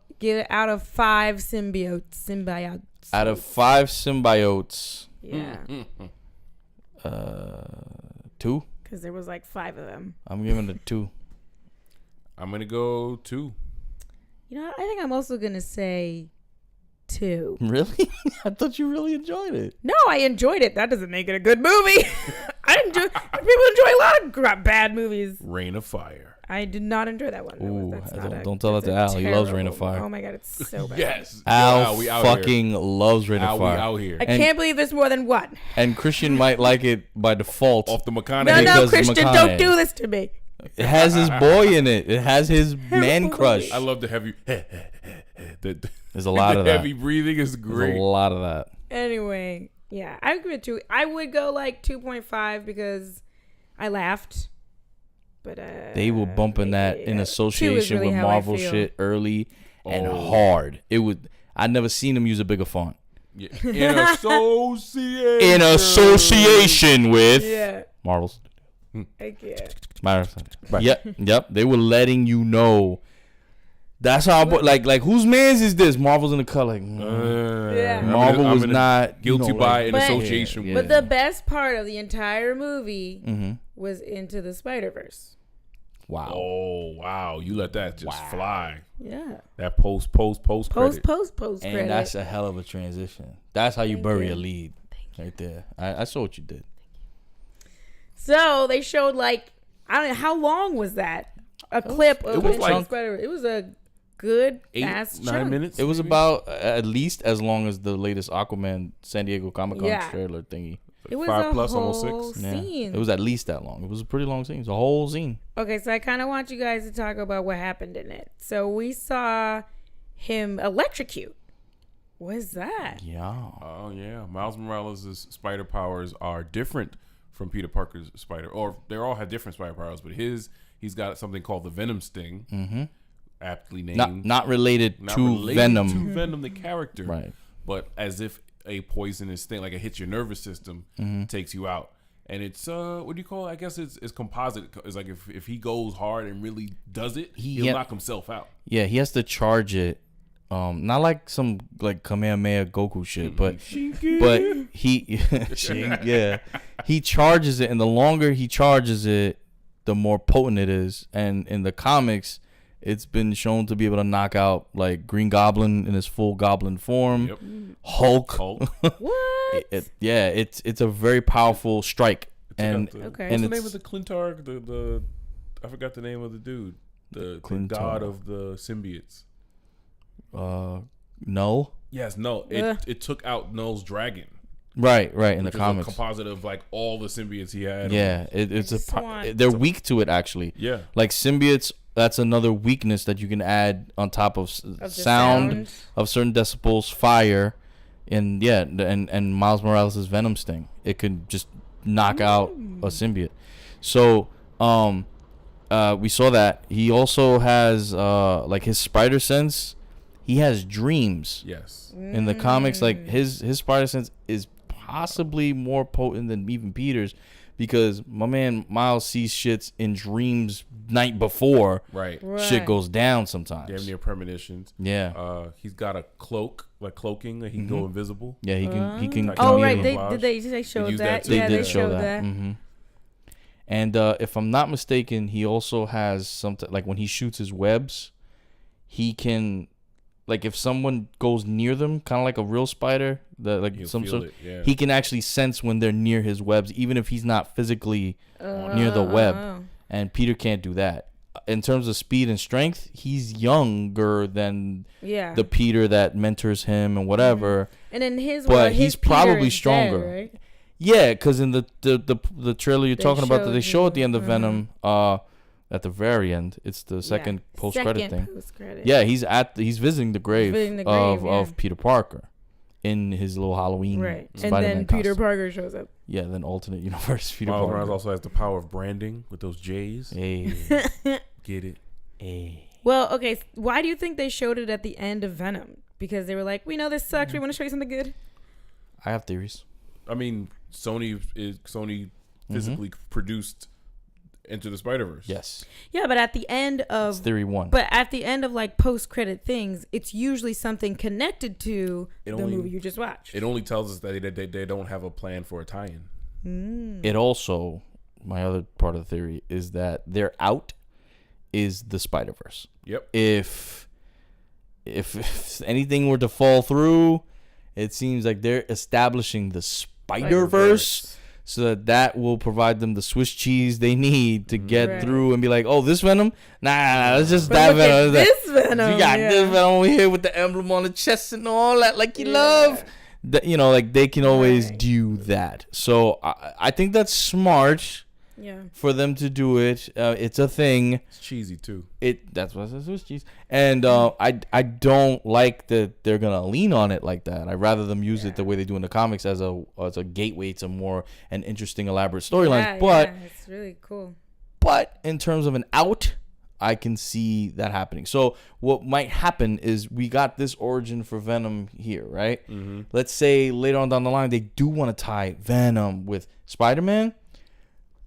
5 symbiotes. Out of 5 symbiotes, Yeah. 2. Because there was like 5 of them. I'm giving it a 2. I'm gonna go 2. You know what? I think I'm also gonna say 2. Really? I thought you really enjoyed it. No, I enjoyed it. That doesn't make it a good movie. People enjoy a lot of bad movies. Rain of Fire. I did not enjoy that one. Ooh, don't tell that to Al. He loves Rain of Fire. Oh my god, it's so bad. Yes. Al we out fucking here. loves Rain of Al, Fire. we out here. I can't believe there's more than one. And Christian might like it by default. Off the McConaughey. No, Because Christian, McConaughey. don't do this to me. It has his boy in it. It has his man crush. I love the heavy. There's a lot of that. Heavy breathing is There's great. a lot of that. Anyway, yeah, I agree with 2. I would go like 2.5 because I laughed. But They were bumping that in 2 is association really with how I Marvel feel. shit early and Oh. hard. I'd never seen them use a bigger font. Yeah. In association. In association with Yeah, Marvel's. I can't. Right. Yep. They were letting you know. That's how. Like whose man's is this? Marvel's in the color. Like, Yeah. Marvel was not guilty by an But- association. Yeah. But the best part of the entire movie Mm-hmm. was Into the Spider-Verse. Wow. Oh wow! You let that just fly. Yeah. That post credit. Post And credit. that's a hell of a transition. That's how you bury you. a lead. Right there. I saw what you did. So they showed like, I don't know, how long was that? A clip of was Into like- the Spider-Verse. It was a good 8, ass 9 chunk. minutes. It was maybe? about at least as long as the latest Aquaman San Diego Comic-Con Yeah. trailer thingy. It was 5 a plus, whole almost 6. Yeah. scene. It was at least that long. It was a pretty long scene. It was a whole scene. Okay, so I kind of want you guys to talk about what happened in it. So we saw him electrocute. What's that? Yeah. Oh yeah, Miles Morales' spider powers are different from Peter Parker's spider, or they all have different spider powers. But he's got something called the Venom sting, aptly named. Not related Not to related Venom. to Venom the character, Right. But as if a poisonous thing, like it hits your nervous system, takes you out. And it's what do you call it? I guess it's composite. It's like if he goes hard and really does it, he'll knock himself out. Yeah, he has to charge it. Not like some like Kamehameha Goku shit, but he he charges it, and the longer he charges it, the more potent it is. And in the comics, it's been shown to be able to knock out like Green Goblin in his full Goblin form, Yep. Hulk. What? It's a very powerful strike. And Okay. What's and the name it's of the Clintarg? The I forgot the name of the dude. The god of the symbiotes. no. Yes, no. It took out Null's dragon. Right in the Which is comics. a composite of like all the symbiotes he had. Yeah, they're weak to it actually. Yeah. Like symbiotes, that's another weakness that you can add on top of the sound of certain decibels, fire, and and Miles Morales' Venom sting. It could just knock out a symbiote. So, we saw that he also has like his spider sense. He has dreams. Yes. In the comics, like his spider sense is possibly more potent than even Peter's, because my man Miles sees shits in dreams night before Right. shit goes down sometimes. Damn near premonitions. Yeah. He's got a cloak, like cloaking, that he can go invisible. Yeah, he can Oh, He right. can They camouflage. they showed use that. that too. Yeah, they they did show showed that. that. And if I'm not mistaken, he also has something like when he shoots his webs, he can, like if someone goes near them, kind of like a real spider, He'll some feel sort, it, yeah. he can actually sense when they're near his webs, even if he's not physically near the web. And Peter can't do that. in terms of speed and strength, he's younger than the Peter that mentors him and whatever. And in his but his he's Peter probably is stronger. dead, right? Yeah, because in the trailer you're talking about that they show at the end of mm-hmm. Venom, at the very end, it's the second post-credit thing. Post-credit. Yeah, he's visiting the grave, of Peter Parker in his little Halloween Spider-Man and then costume. Peter Parker shows up. Yeah, then alternate universe Peter Miles Parker. Morales also has the power of branding with those J's. Hey. Get it? Hey. Well, okay, why do you think they showed it at the end of Venom? Because they were like, we know this sucks. We want to show you something good. I have theories. I mean, Sony physically produced Into the Spider-Verse. Yes. Yeah, but at the end of... That's theory one. But at the end of, like, post-credit things, it's usually something connected to the movie you just watched. It only tells us that they don't have a plan for a tie-in. It also, my other part of the theory is that their out is the Spider-Verse. Yep. If anything were to fall through, it seems like they're establishing the Spider-Verse so that will provide them the Swiss cheese they need to get through and be like, oh, this Venom? Nah, it's just that Venom. This Venom. You got this Venom over here with the emblem on the chest and all that, like you love. Like they can always do that. So I think that's smart. Yeah. For them to do it, it's a thing. It's cheesy too. That's what it Swiss cheese. And I don't like that they're gonna lean on it like that. I'd rather them use it the way they do in the comics as a gateway to more an interesting, elaborate storylines. But it's really cool. But in terms of an out, I can see that happening. So what might happen is we got this origin for Venom here, right? Mm-hmm. Let's say later on down the line they do want to tie Venom with Spider-Man.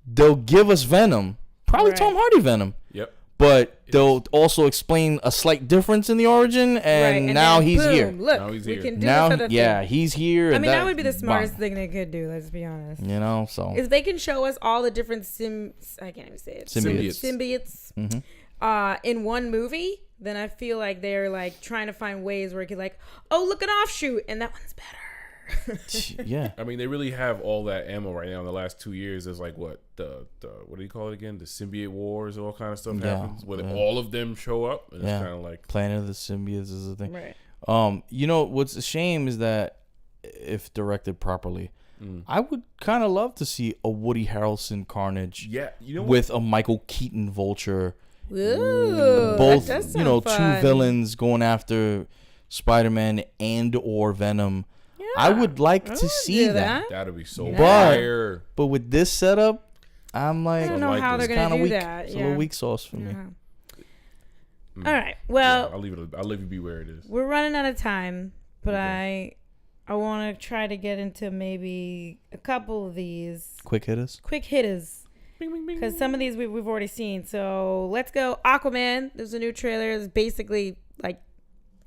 They'll give us Venom, probably Tom Hardy Venom. Yep. But they'll also explain a slight difference in the origin, and now he's here. Look, now he's we here. can do this other thing. He's here. I mean, that would be the smartest thing they could do. Let's be honest. So if they can show us all the different I can't even say it. Symbiotes. Mm-hmm. In one movie, then I feel like they're like trying to find ways where it could like, oh, look an offshoot, and that one's better. Yeah, I mean, they really have all that ammo right now. In the last 2 years, there's like what do you call it again? The symbiote wars, all kind of stuff happens where all of them show up, and it's kind of like Planet of the Symbiotes is the thing. Right. What's a shame is that if directed properly, I would kind of love to see a Woody Harrelson Carnage. Yeah, with a Michael Keaton Vulture. Ooh, both that does sound fun. Two villains going after Spider-Man and or Venom. I would like to see that. That'd be so fire. But with this setup, I'm like, I don't know how they're gonna do weak. that. It's a little weak sauce for me. All right. Well, I'll leave you be where it is. We're running out of time, but I want to try to get into maybe a couple of these quick hitters. Because some of these we've already seen. So let's go. Aquaman. There's a new trailer. It's basically like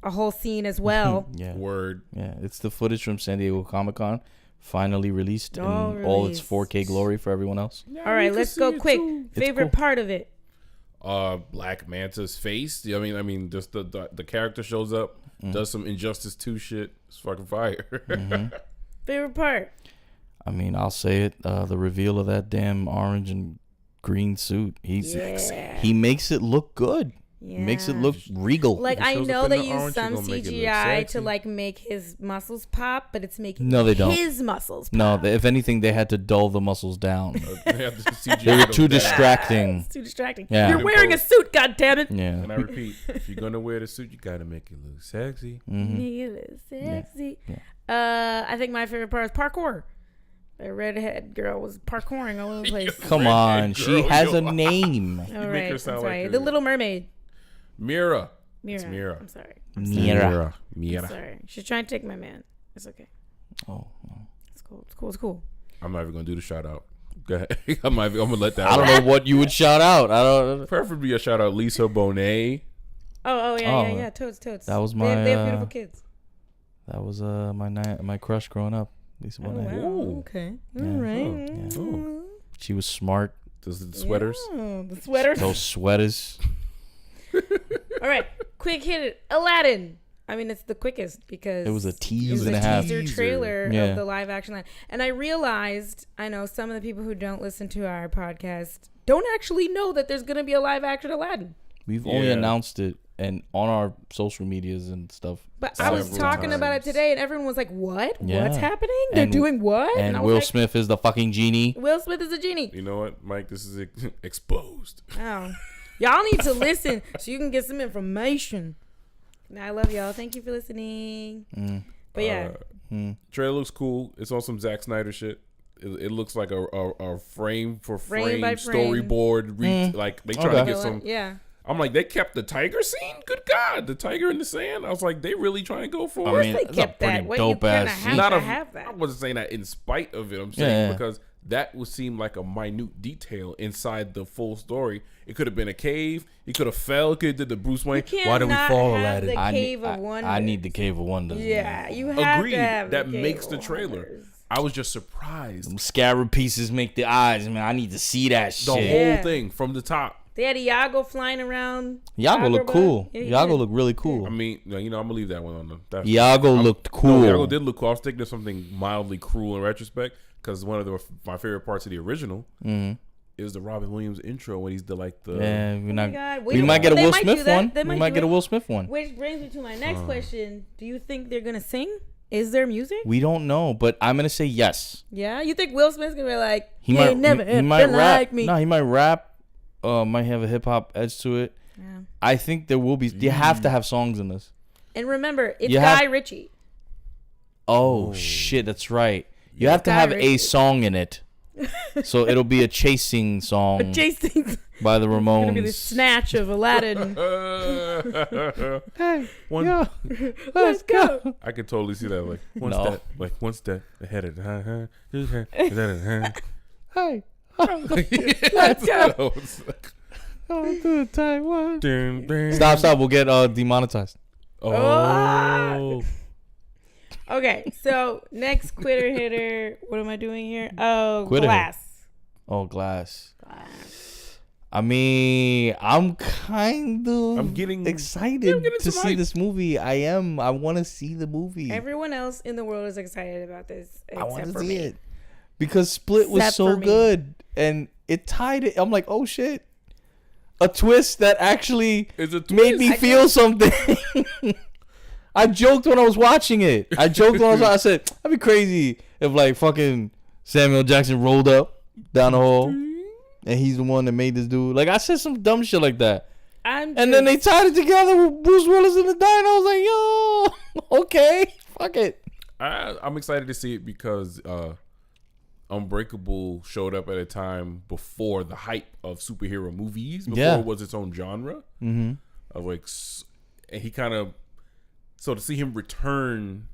a whole scene as well. Word. Yeah, it's the footage from San Diego Comic-Con, finally released in all its 4K glory for everyone else. All right, let's go quick. Favorite part of it? Black Manta's face. I mean, just the character shows up, does some Injustice 2 shit. It's fucking fire. Favorite part? I mean, I'll say it. The reveal of that damn orange and green suit. He makes it look good. Yeah. Makes it look regal. Like, I know they use some CGI to like make his muscles pop, but it's making his muscles pop. No, if anything, they had to dull the muscles down. They were too distracting. It's too distracting. Yeah. You're wearing a suit, goddammit. Yeah. And I repeat, if you're gonna wear the suit, you gotta make it look sexy. Make it look sexy. Yeah. I think my favorite part is parkour. The redhead girl was parkouring all over the place. Come on, she has a name. All right, I'm sorry. The Little Mermaid. Mira. It's Mira. I'm sorry. Mira. I'm sorry. She's trying to take my man. It's okay. Oh. It's cool. I'm not even gonna do the shout out. Go ahead. I'm gonna let that. I don't know what you would shout out. I don't. Preferably a shout out Lisa Bonet. Yeah. Toads. That was my. They have beautiful kids. That was my crush growing up. Lisa Bonet. Wow. Okay. All right. Oh. She was smart. Those the sweaters. Yeah, the sweaters. Those sweaters. All right. Quick hit it. Aladdin. I mean, it's the quickest because it was a tease it and was a half. teaser trailer Yeah. of the live action line. And I realized, I know some of the people who don't listen to our podcast don't actually know that there's going to be a live action Aladdin. We've only announced it and on our social medias and stuff. But I was talking about it today, and everyone was like, "What? Yeah. What's happening? They're doing what?" And I was Will like, Smith is the fucking genie. Will Smith is a genie. You know what, Mike? This is exposed. Oh, y'all need to listen so you can get some information. I love y'all. Thank you for listening. But yeah, trailer looks cool. It's on some Zack Snyder shit. It looks like a frame for frame by frame. storyboard. Like they try to get some. Yeah. I'm like, they kept the tiger scene. Good God, the tiger in the sand. I was like, they really trying to go for I it. mean, They it's kept a pretty that. What, dope you ass have scene. to Not a, have that. I wasn't saying that in spite of it. I'm saying Yeah. because that would seem like a minute detail inside the full story. It could have been a cave. He could have fell. Could have did the Bruce Wayne. Why did we cannot fall, have Aladdin? the Cave of I Wonders. need the Cave of Wonders. Yeah, you have Agreed. to have That the Cave makes of the trailer. Wonders. I was just surprised. Them scarab pieces make the eyes. Man, I need to see that The shit. whole thing from the top. They had Iago flying around. Iago looked Agrabah. cool. Yeah, he Iago did. looked really cool. I mean, I'm gonna leave that one on them. Iago looked cool. No, Iago did look cool. I was thinking of something mildly cruel in retrospect because one of my favorite parts of the original is the Robin Williams intro when he's the Yeah, we're not. God. We might get a They Will might Smith do that. one. They We might might do get a it. Will Smith one. Which brings me to my next question. Do you think they're going to sing? Is there music? We don't know, but I'm gonna say yes. Yeah? You think Will Smith's going to be like, He you might. ain't never he might been rap. like me? No, he might rap. Might have a hip hop edge to it. Yeah. I think there will be. You have to have songs in this. And remember, it's You Guy have- Ritchie. Oh shit, that's right. You have to Guy have a Ritchie. song in it, so it'll be a chasing song Jason's by the going to be the Ramones. snatch of Aladdin. Hey, One- yo, Let's go. I could totally see that. Like one No. step, one step ahead of the. Hey, Let's go. oh, to Taiwan. Stop! Stop. We'll get demonetized. Oh, Okay, so next quitter hitter. What am I doing here? Oh, Quitter Glass. Oh, Glass. I mean, I'm kind of I'm getting excited getting to some see hype. this movie. I am. I want to see the movie. Everyone else in the world is excited about this I want except to for see me. it because Split was Except so for me. good and it tied it. I'm like, oh shit, a twist that actually It's a made me twist. feel something. I joked when I was watching it. I said, that'd be crazy if like fucking Samuel Jackson rolled up down the hall and he's the one that made this dude. Like I said some dumb shit like that. And then they tied it together with Bruce Willis in the diner. I was like, yo, okay, fuck it. I'm excited to see it because Unbreakable showed up at a time before the hype of superhero movies. Before Yeah. it was its own genre. Mm-hmm. Of like, and he kind of, so to see him return,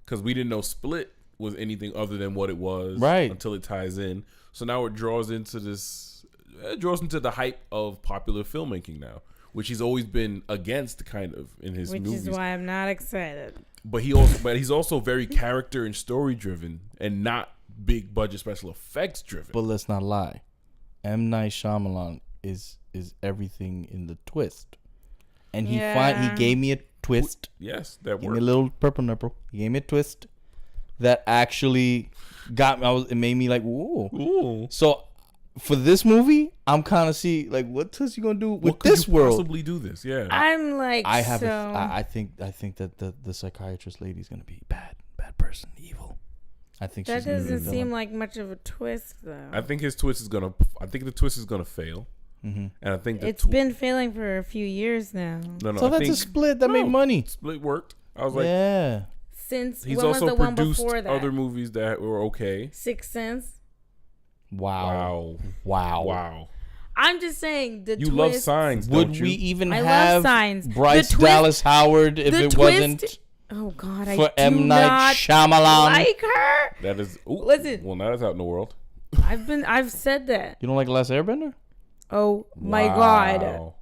because we didn't know Split was anything other than what it was, Right? Until it ties in. So now it draws into this, the hype of popular filmmaking now, which he's always been against, kind of in his Which movies. is why I'm not excited. But he's also very character and story driven, and not big budget special effects driven. But let's not lie. M. Night Shyamalan is everything in the twist. And he Yeah. gave me a twist. Yes, that Give me worked. a little purple nipple. He gave me a twist that actually got me. It made me like, whoa. Ooh. So for this movie, I'm kind of see like, what is he gonna do with What could this you world? possibly do this? Yeah. I'm like, I have. so... I think that the psychiatrist lady's gonna be bad person, evil. I think that she's gonna be the doesn't seem villain. like much of a twist, though. I think the twist is gonna fail. Mm-hmm. And I think It's been failing for a few years now. no. So I that's think a Split that made money. Split worked. I was like, Yeah. Since he's when was also the one produced before that? other movies that were okay. Sixth Sense. Wow. Wow. I'm just saying the You twist. love Signs, Would don't you? we even I love have Signs. Bryce The twist- Dallas Howard if the it twist- wasn't Oh God, for I do M. Night not Shyamalan? like her. That is. Ooh, Listen. Well, now that's out in the world. I've said that. You don't like Last Airbender? Oh my God, Wow.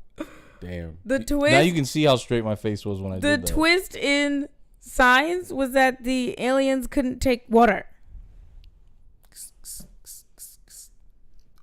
Damn. the twist. Now you can see how straight my face was when I the did that. twist in Signs was that the aliens couldn't take water.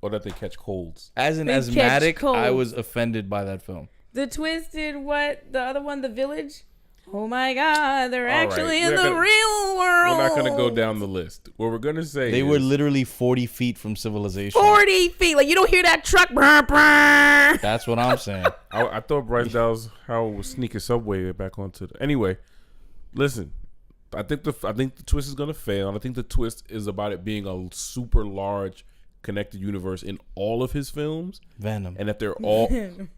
Or that they catch colds. As an They catch asthmatic, I colds. was offended by that film. The twist in what the other one, The Village, Oh my God, they're All actually right, in the real world. We're not gonna go down the list. What we're gonna say They is, were literally 40 feet from civilization. 40 feet. Like, you don't hear that truck. Brr, brr. That's what I'm saying. I thought Bryce Dallas Howard was sneaking Subway back onto. Anyway, listen. I think the twist is gonna fail, and I think the twist is about it being a super large connected universe in all of his films, Venom. and that they're all, and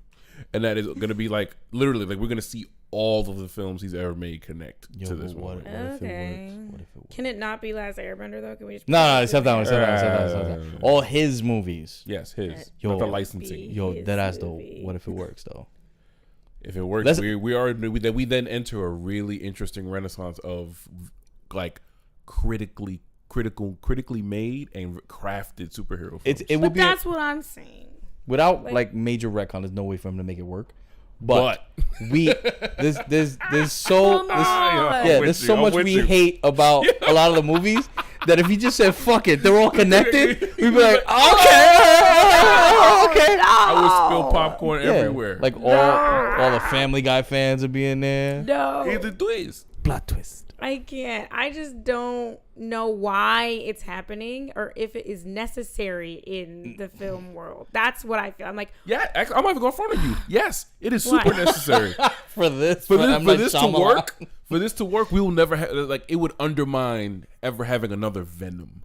that is gonna be like literally like we're gonna see all of the films he's ever made connect to this one. What if Okay. it works? What if it works? Can it not be Last Airbender, though? Can we just No, except that one. All his movies. Yes, his Yo, not the licensing. Yo, His deadass though. movie. What if it works though? If it works, Let's- we then enter a really interesting renaissance of like critically made and crafted superhero films. It But would be that's what I'm saying. without like- like major retcon. There's no way for him to make it work. But we there's so Come on. there's so much we hate about a lot of the movies that if he just said fuck it, they're all connected, we'd be like okay. I would spill popcorn Yeah, everywhere. like all the Family Guy fans would be in there. No. Here's the twist. Plot twist. I can't. I just don't know why it's happening or if it is necessary in the film world. That's what I feel. I'm like, Yeah, actually, I'm not even going in front of you. Yes, it is Why? super necessary For this for M. Night this to Shyamalan. work. For this to work, we will never have like it would undermine ever having another Venom.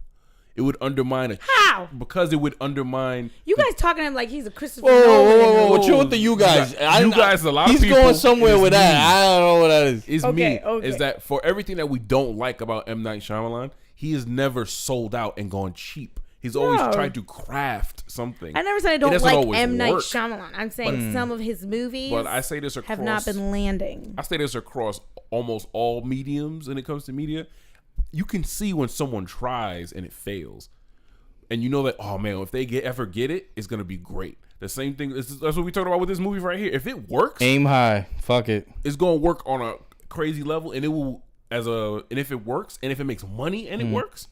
It would undermine how? because it would undermine. You guys talking to him like he's a Christopher Whoa, Nolan. whoa, chill with the you guys. You guys, a lot of he's people. going somewhere It's with that. me. I don't know what that is. Is Okay, me okay. is that for everything that we don't like about M. Night Shyamalan, he has never sold out and gone cheap. He's always No. tried to craft something. I never said I It don't doesn't like always M. Night work. Shyamalan. I'm saying some of his movies But I say this across have not been landing. I say this across almost all mediums when it comes to media. You can see when someone tries and it fails. And you know that, oh man, if they ever get it, it's gonna be great. The same thing. That's what we talked about with this movie right here. If it works, Aim high. Fuck it. it's gonna work on a crazy level, and it will and if it works, and if it makes money and it works,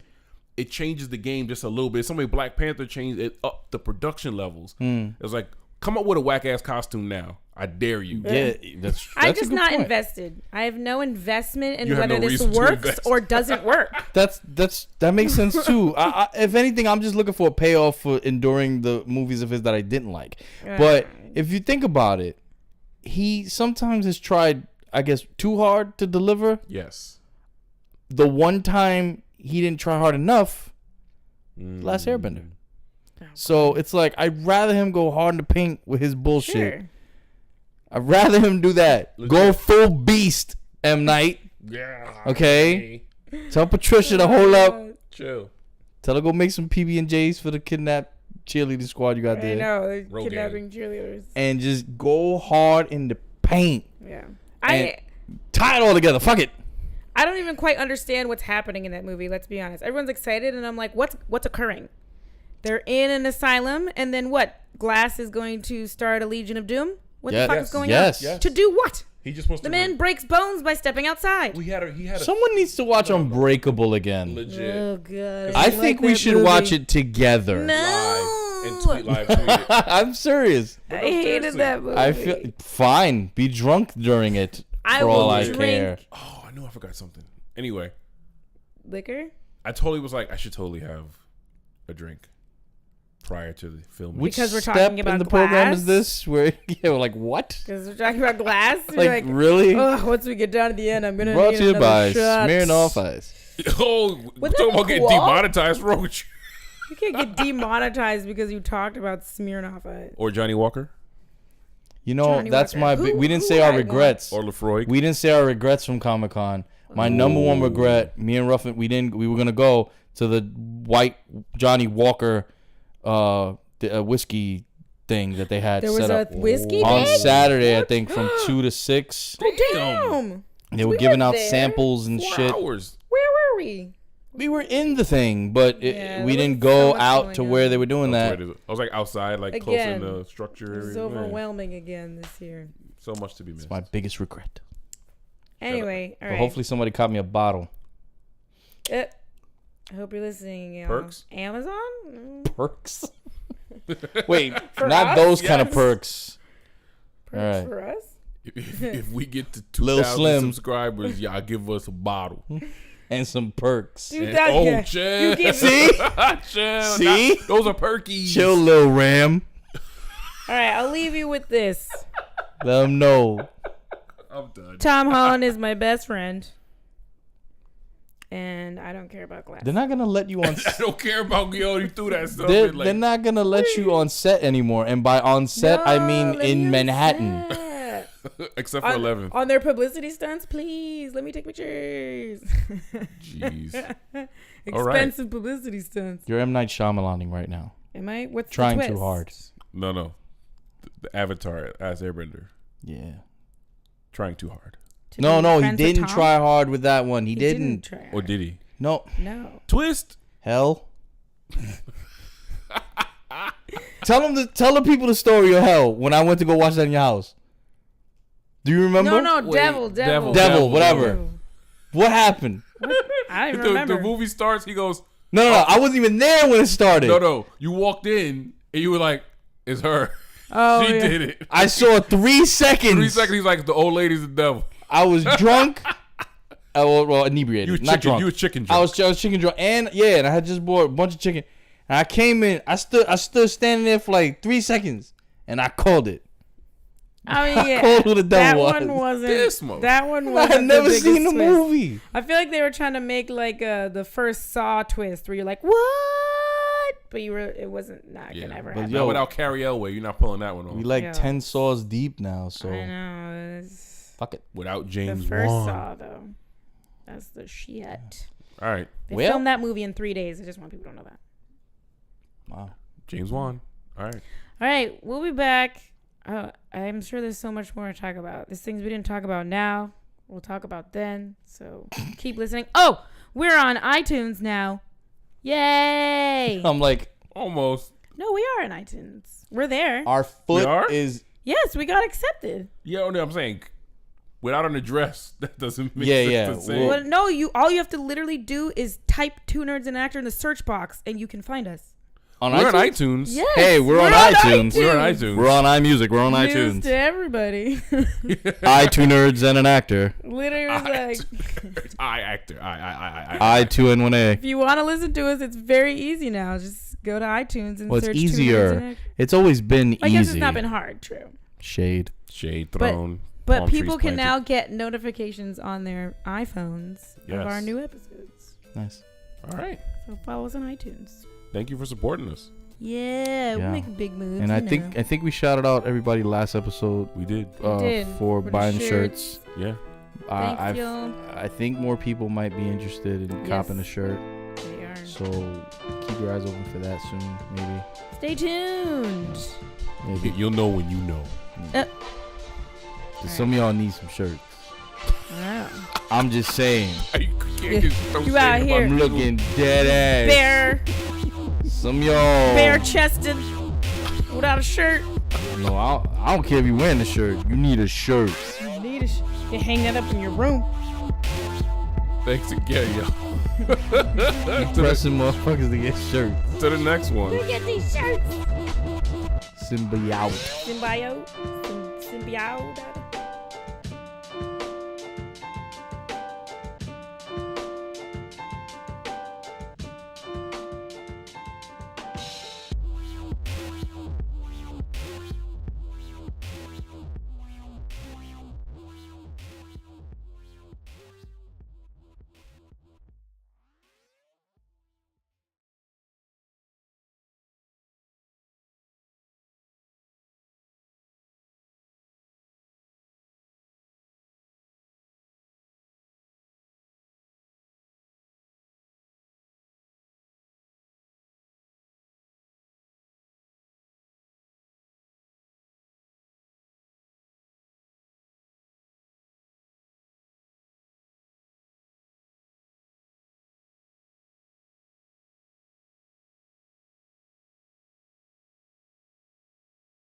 it changes the game just a little bit. Somebody Black Panther changed it up the production levels. It's like, come up with a whack ass costume now. I dare you. Yeah, that's I'm a just good not point. invested. I have no investment in You have whether no this reason to works invest. or doesn't work. That makes sense too. If anything, I'm just looking for a payoff for enduring the movies of his that I didn't like. But if you think about it, he sometimes has tried, I guess, too hard to deliver. Yes. The one time he didn't try hard enough, Last Airbender. So it's like I'd rather him go hard in the paint with his bullshit. Sure. I'd rather him do that. Go full beast, M. Night. Yeah. Okay. Tell Patricia to hold up. Chill. Tell her go make some PB&Js for the kidnapped cheerleading squad you got I there. know. They're Rogan. kidnapping cheerleaders. And just go hard in the paint. Yeah. And tie it all together. Fuck it. I don't even quite understand what's happening in that movie, let's be honest. Everyone's excited and I'm like, what's occurring? They're in an asylum and then what? Glass is going to start a Legion of Doom? What the fuck is going on? Yes. To do what? He just wants The to. man breaks bones by stepping outside. He had a Someone needs to watch Unbreakable again. legit Oh god. I think we should watch it together. live No. and tweet live tweet it. I'm serious. I hated that movie. I feel fine. Be drunk during it. I For will all I drink care. Oh, I knew I forgot something. Anyway, liquor. I totally was like, I should totally have a drink prior to the filming. Which Because we're step talking about in the program glass? is this? Where we're like, what? Because we're talking about glass. Like, really? Oh, once we get down to the end, I'm gonna Brought need to you another by shot. Smirnoff Ice. Oh, we're Was talking that about getting cool? demonetized, Roach. You can't get demonetized because you talked about Smirnoff Ice. Or Johnny Walker. You know, Johnny that's Walker. my Who- big. We didn't who say would our I regrets. Or Lefroy. We didn't say our regrets from Comic-Con. My number one regret, me and Ruffin, we were gonna go to the white Johnny Walker whiskey thing that they had There was set a up whiskey on thing? Saturday, I think, from 2 to 6. Oh, damn. They were We giving were out there. samples and 4 shit. hours. Where were we? We were in the thing, but Yeah, we there didn't was so go much out going to where on. they were doing that. I was like outside, like close in Again, the structure. It was area. overwhelming again this year. So much to be missed. It's my biggest regret. Anyway, all But right. hopefully somebody caught me a bottle. I hope you're listening. Y'all. Perks? Amazon? Mm. Perks? Wait, For not us? those kind of Yes. perks. Perks All right. for us? if we get to Lil 2,000 Slim. subscribers, y'all give us a bottle. And some perks. Dude, And, that- yeah. chill. You give See? Chill. See? Those are perkies. Chill, Lil Ram. All right, I'll leave you with this. Let them know. I'm done. Tom Holland is my best friend. And I don't care about glass. They're not gonna let you on. I don't care about you through that stuff. They're Like, not gonna let you on set anymore. And by on set, I mean let me in on Manhattan. set. except for 11. On their publicity stunts, please. Let me take pictures. Jeez. Expensive publicity stunts. You're M. Night Shyamalaning right now. Am I? What's Trying the too twist? hard. No. The Avatar as Airbender. Yeah. Trying too hard. To No, be he friends with didn't Tom? try hard with that one. He didn't. try Or hard. did he? No. No. Twist. Hell. Tell the people the story of Hell when I went to go watch that in your house. Do you remember? No, Wait, devil. Devil, whatever. What happened? I don't even The remember. movie starts. He goes, No. I wasn't even there when it started. no. You walked in and you were like, it's her. Oh, She yeah. did it. I saw 3 seconds. 3 seconds. He's like, the old lady's the devil. I was drunk. Well, inebriated. You was not chicken. drunk. You was chicken drunk. I was chicken drunk, and I had just bought a bunch of chicken. And I came in. I stood standing there for like 3 seconds, and I called it. I mean, yeah. called who the devil that was. one wasn't. This mother- That one I wasn't. had never the seen the biggest twist. movie. I feel like they were trying to make like the first Saw twist, where you're like, what? But it wasn't not gonna ever but happen. yo, Not without Carrie Elway. You're not pulling that one off. We like Yeah. 10 saws deep now, so I know. It's fuck it. Without the James first Wan. Saw though. That's the shit. All right. They Well- filmed that movie in 3 days. I just want people to know that. Wow. James Wan. All right. All right, we'll be back. I'm sure there's so much more to talk about. There's things we didn't talk about now. We'll talk about then. So keep listening. Oh, we're on iTunes now. Yay! I'm like, Almost. No, we are on iTunes. We're there. our foot are? is Yes, we got accepted. Yeah, no, I'm saying without an address, that doesn't make Yeah, sense yeah. to say. Well, no, all you have to literally do is type 2Nerds and Actor in the search box, and you can find us. on We're on iTunes. iTunes. Yes, Hey, we're on iTunes. We're on iTunes. We're on iMusic. We're on News iTunes. to everybody. I, 2Nerds, and an actor. Literally, like, I, 2 and 1A. if you want to listen to us, it's very easy now. Just go to iTunes and Well, it's search 2Nerds and easier. Actor. It's always been I guess easy. it's not been hard, true. Shade. Shade thrown. But palm people trees can planted. now get notifications on their iPhones of Yes. our new episodes. Nice. All right. So follow us on iTunes. Thank you for supporting us. Yeah, we'll Yeah. make big moves. And I think we shouted out everybody last episode We did. did. for For the buying shirts. shirts. Yeah. Thank you. I think more people might be interested in copping a shirt. They are. So keep your eyes open for that soon. Maybe. Stay tuned. Maybe. You'll know when you know. Some of y'all need some shirts. Wow. I'm just saying. You can't get so You out shady here. about I'm looking dead ass. Bare Some of y'all. chested without a shirt. No, I don't care if you're wearing a shirt. You need a shirt. You need you hang that up in your room. Thanks again, y'all. Pressing motherfuckers to get shirts. To the next one. Get these shirts. Symbiote. Symbiote. Symbiote.